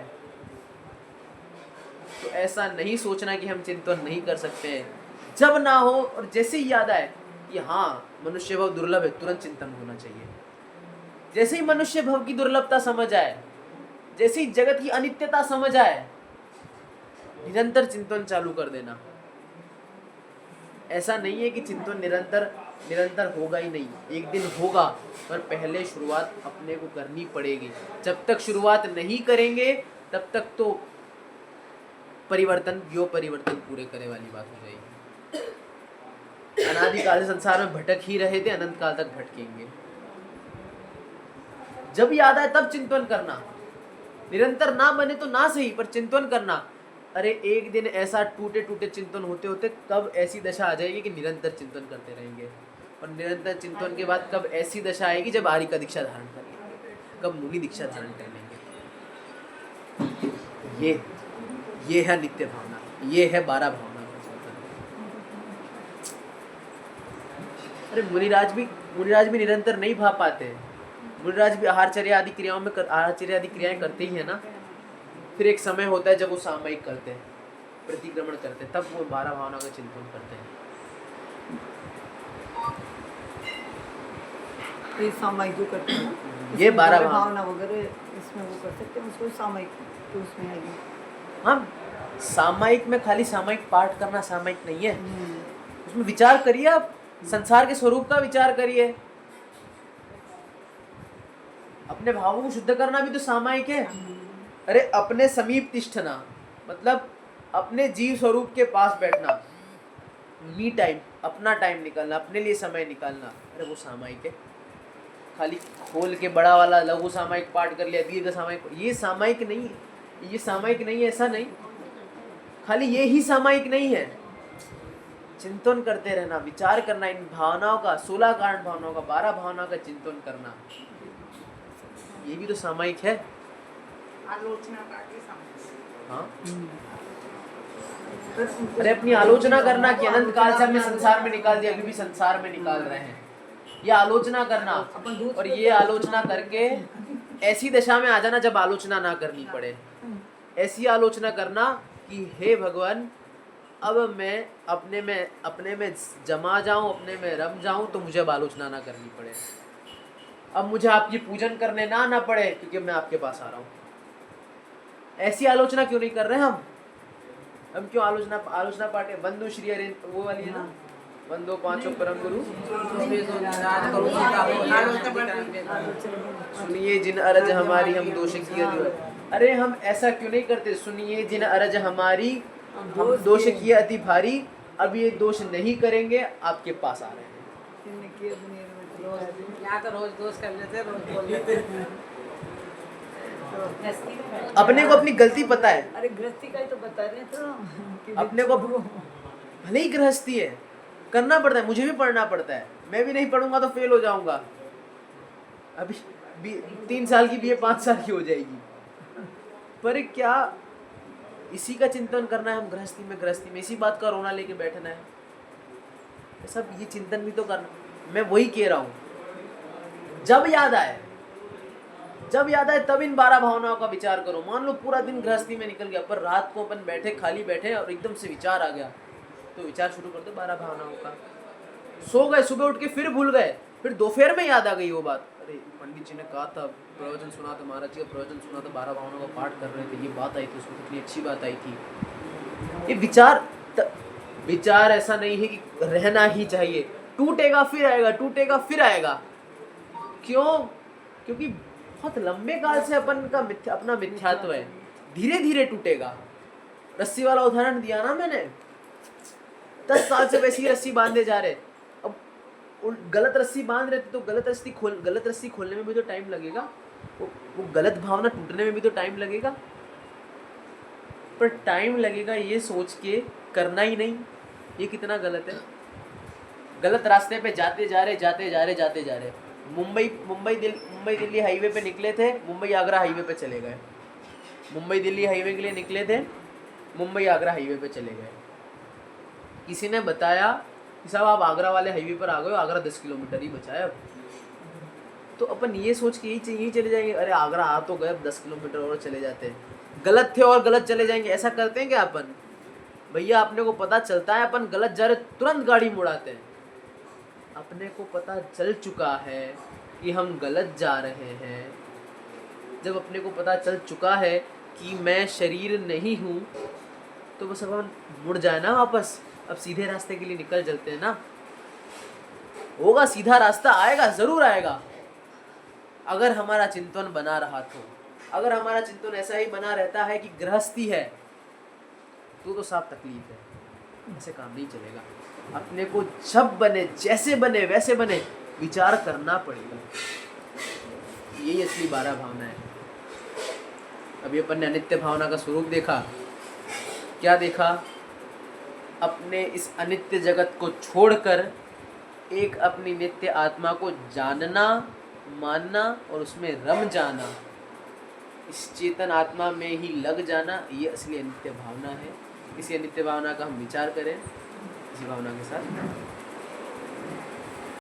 तो ऐसा नहीं सोचना कि हम चिंतन नहीं कर सकते हैं। जब ना हो और जैसे ही याद आए कि हाँ मनुष्य भव दुर्लभ है, तुरंत चिंतन होना चाहिए। जैसे ही मनुष्य भव की दुर्लभता समझ आए, जैसे ही जगत की अनित्यता समझ आए, निरंतर चिंतन चालू कर देना। ऐसा नहीं है कि चिंतन निरंतर होगा ही नहीं, एक दिन होगा, पर पहले शुरुआत अपने को करनी पड़ेगी। जब तक शुरुआत नहीं करेंगे तब तक तो परिवर्तन पूरे करे वाली बात हो जाएगी। अनादिकाल से संसार में भटक ही रहे थे, अनंत काल तक भटकेंगे। जब याद आए तब चिंतन करना, निरंतर ना बने तो ना सही, पर चिंतन करना। अरे एक दिन ऐसा टूटे टूटे चिंतन होते होते कब ऐसी दशा आ जाएगी कि निरंतर चिंतन करते रहेंगे, और निरंतर चिंतन के बाद कब ऐसी दशा आएगी जब आर्य का दीक्षा धारण कर लेंगे, कब मुनि दीक्षा धारण कर लेंगे। ये है नित्य भावना, ये है 12 भावना। अरे मुनिराज भी निरंतर नहीं भाव पाते। मुनिराज भी आहारचर्या आदि क्रियाएं करते ही है ना। फिर एक समय होता है जब वो सामयिक करते हैं, प्रतिक्रमण करते हैं, तब वो 12 भावना का चिंतन करते हैं। ये सामयिक जो करते हैं ना, ये 12 भावना वगैरह इसमें वो कर सकते हैं, उसको सामयिक तो उसमें आएगी। हाँ, सामयिक में खाली सामयिक पाठ करना सामयिक नहीं है, उसमें विचार करिए, आप संसार के स्वरूप का विचार करिए। अपने भावों को शुद्ध करना भी तो सामयिक है। अरे अपने समीप तिष्ठना मतलब अपने जीव स्वरूप के पास बैठना, मी टाइम, अपना टाइम निकालना, अपने लिए समय निकालना, अरे वो सामयिक है। खाली खोल के बड़ा वाला लघु सामयिक पाठ कर लिया, दीर्घ सामयिक, ये सामयिक नहीं है, ये सामयिक नहीं है, ऐसा नहीं। खाली ये ही सामयिक नहीं है, चिंतन करते रहना, विचार करना इन भावनाओं का, 16 कारण भावनाओं का, 12 भावनाओं का चिंतन करना, ये भी तो सामयिक है। आलोचना करके समझ। हाँ, अरे अपनी आलोचना करना कि अनंत काल से हमने संसार में निकाल दिया, अभी भी संसार में निकाल रहे हैं, ये आलोचना करना। और ये आलोचना करके ऐसी दशा में आ जाना जब आलोचना ना करनी पड़े। ऐसी आलोचना करना कि हे भगवान, अब मैं अपने में जमा जाऊं, अपने में रम जाऊं, तो मुझे अब आलोचना ना करनी पड़े। अब मुझे आपकी पूजन करने ना आना पड़े क्योंकि मैं आपके पास आ रहा हूँ। ऐसी आलोचना क्यों नहीं कर रहे हम क्यों आलोचना पाठ है बंधु श्री हरि वो वाली है ना, बंधु पांचों परम गुरु सुनिए जिन अरज हमारी हम दोष किए। अरे हम ऐसा क्यों नहीं करते, सुनिए जिन अरज हमारी हम दोष किए अति भारी, अब ये दोष नहीं करेंगे, आपके पास आ रहे हैं। यहाँ तो रोज दोस्त कर लेते, रोज बोल लेते। अपने को अपनी गलती पता है। अरे गृहस्थी का ही तो बता रहे हैं तो कि अपने को भले ही गृहस्थी है, करना पड़ता है, मुझे भी पढ़ना पड़ता है। मैं भी नहीं पढ़ूंगा तो फेल हो जाऊंगा। अभी 3 साल की बीए 5 साल की हो जाएगी। पर क्या इसी का चिंतन करना है हम गृहस्थी में इसी बात का रोना लेके बैठना है। सब ये चिंतन भी तो करना। मैं वही कह रहा हूँ, जब याद आए तब इन 12 भावनाओं का विचार करो। मान लो पूरा दिन गृहस्थी में निकल गया, पर रात को अपन खाली बैठे और एकदम से विचार आ गया, तो विचार शुरू कर दो 12 भावनाओं का। सो गए, सुबह उठ के फिर भूल गए, फिर दोपहर में याद आ गई वो बात। अरे पंडित जी ने कहा था, प्रवचन सुना था, महाराज जी का प्रवचन सुना था, 12 भावनाओं का पाठ कर रहे थे, ये बात आई थी, उसमें कितनी अच्छी बात आई थी। ये विचार ऐसा नहीं है कि रहना ही चाहिए, टूटेगा फिर आएगा। क्यों? क्योंकि बहुत लंबे काल से अपना मिथ्यात्व है, धीरे धीरे टूटेगा। रस्सी वाला उदाहरण दिया ना मैंने, 10 साल से वैसी रस्सी बांधे जा रहे। अब गलत रस्सी बांध रहे थे तो गलत रस्सी खोलने में भी तो टाइम लगेगा, वो गलत भावना टूटने में भी तो टाइम लगेगा। पर टाइम लगेगा ये सोच के करना ही नहीं, ये कितना गलत है। गलत रास्ते पे जाते जा रहे। मुंबई दिल्ली हाईवे पे निकले थे, मुंबई आगरा हाईवे पे चले गए। मुंबई दिल्ली हाईवे के लिए निकले थे, मुंबई आगरा हाईवे पे चले गए। किसी ने बताया कि साहब आप आगरा वाले हाईवे पर आ गए हो, आगरा 10 किलोमीटर ही बचा है अब। तो अपन ये सोच के यही चले जाएंगे, अरे आगरा आ तो गए, अब 10 किलोमीटर और चले जाते हैं। गलत थे और गलत चले जाएंगे, ऐसा करते हैं क्या अपन? भैया अपने को पता चलता है अपन गलत जा रहे, तुरंत गाड़ी मुड़ाते हैं। अपने को पता चल चुका है कि हम गलत जा रहे हैं, जब अपने को पता चल चुका है कि मैं शरीर नहीं हूँ, तो बस अपन मुड़ जाए ना वापस, अब सीधे रास्ते के लिए निकल चलते हैं ना। होगा सीधा रास्ता, आएगा, जरूर आएगा, अगर हमारा चिंतन बना रहा तो। अगर हमारा चिंतन ऐसा ही बना रहता है कि गृहस्थी है, तो साफ तकलीफ है, ऐसे काम नहीं चलेगा। अपने को जब बने, जैसे बने वैसे बने, विचार करना पड़ेगा। यही असली 12 भावना है। अभी अपन ने अनित्य भावना का स्वरूप देखा। क्या देखा? अपने इस अनित्य जगत को छोड़कर एक अपनी नित्य आत्मा को जानना, मानना और उसमें रम जाना, इस चेतन आत्मा में ही लग जाना, ये असली अनित्य भावना है। इसी अनित्य भावना का हम विचार करें इसी भावना के साथ।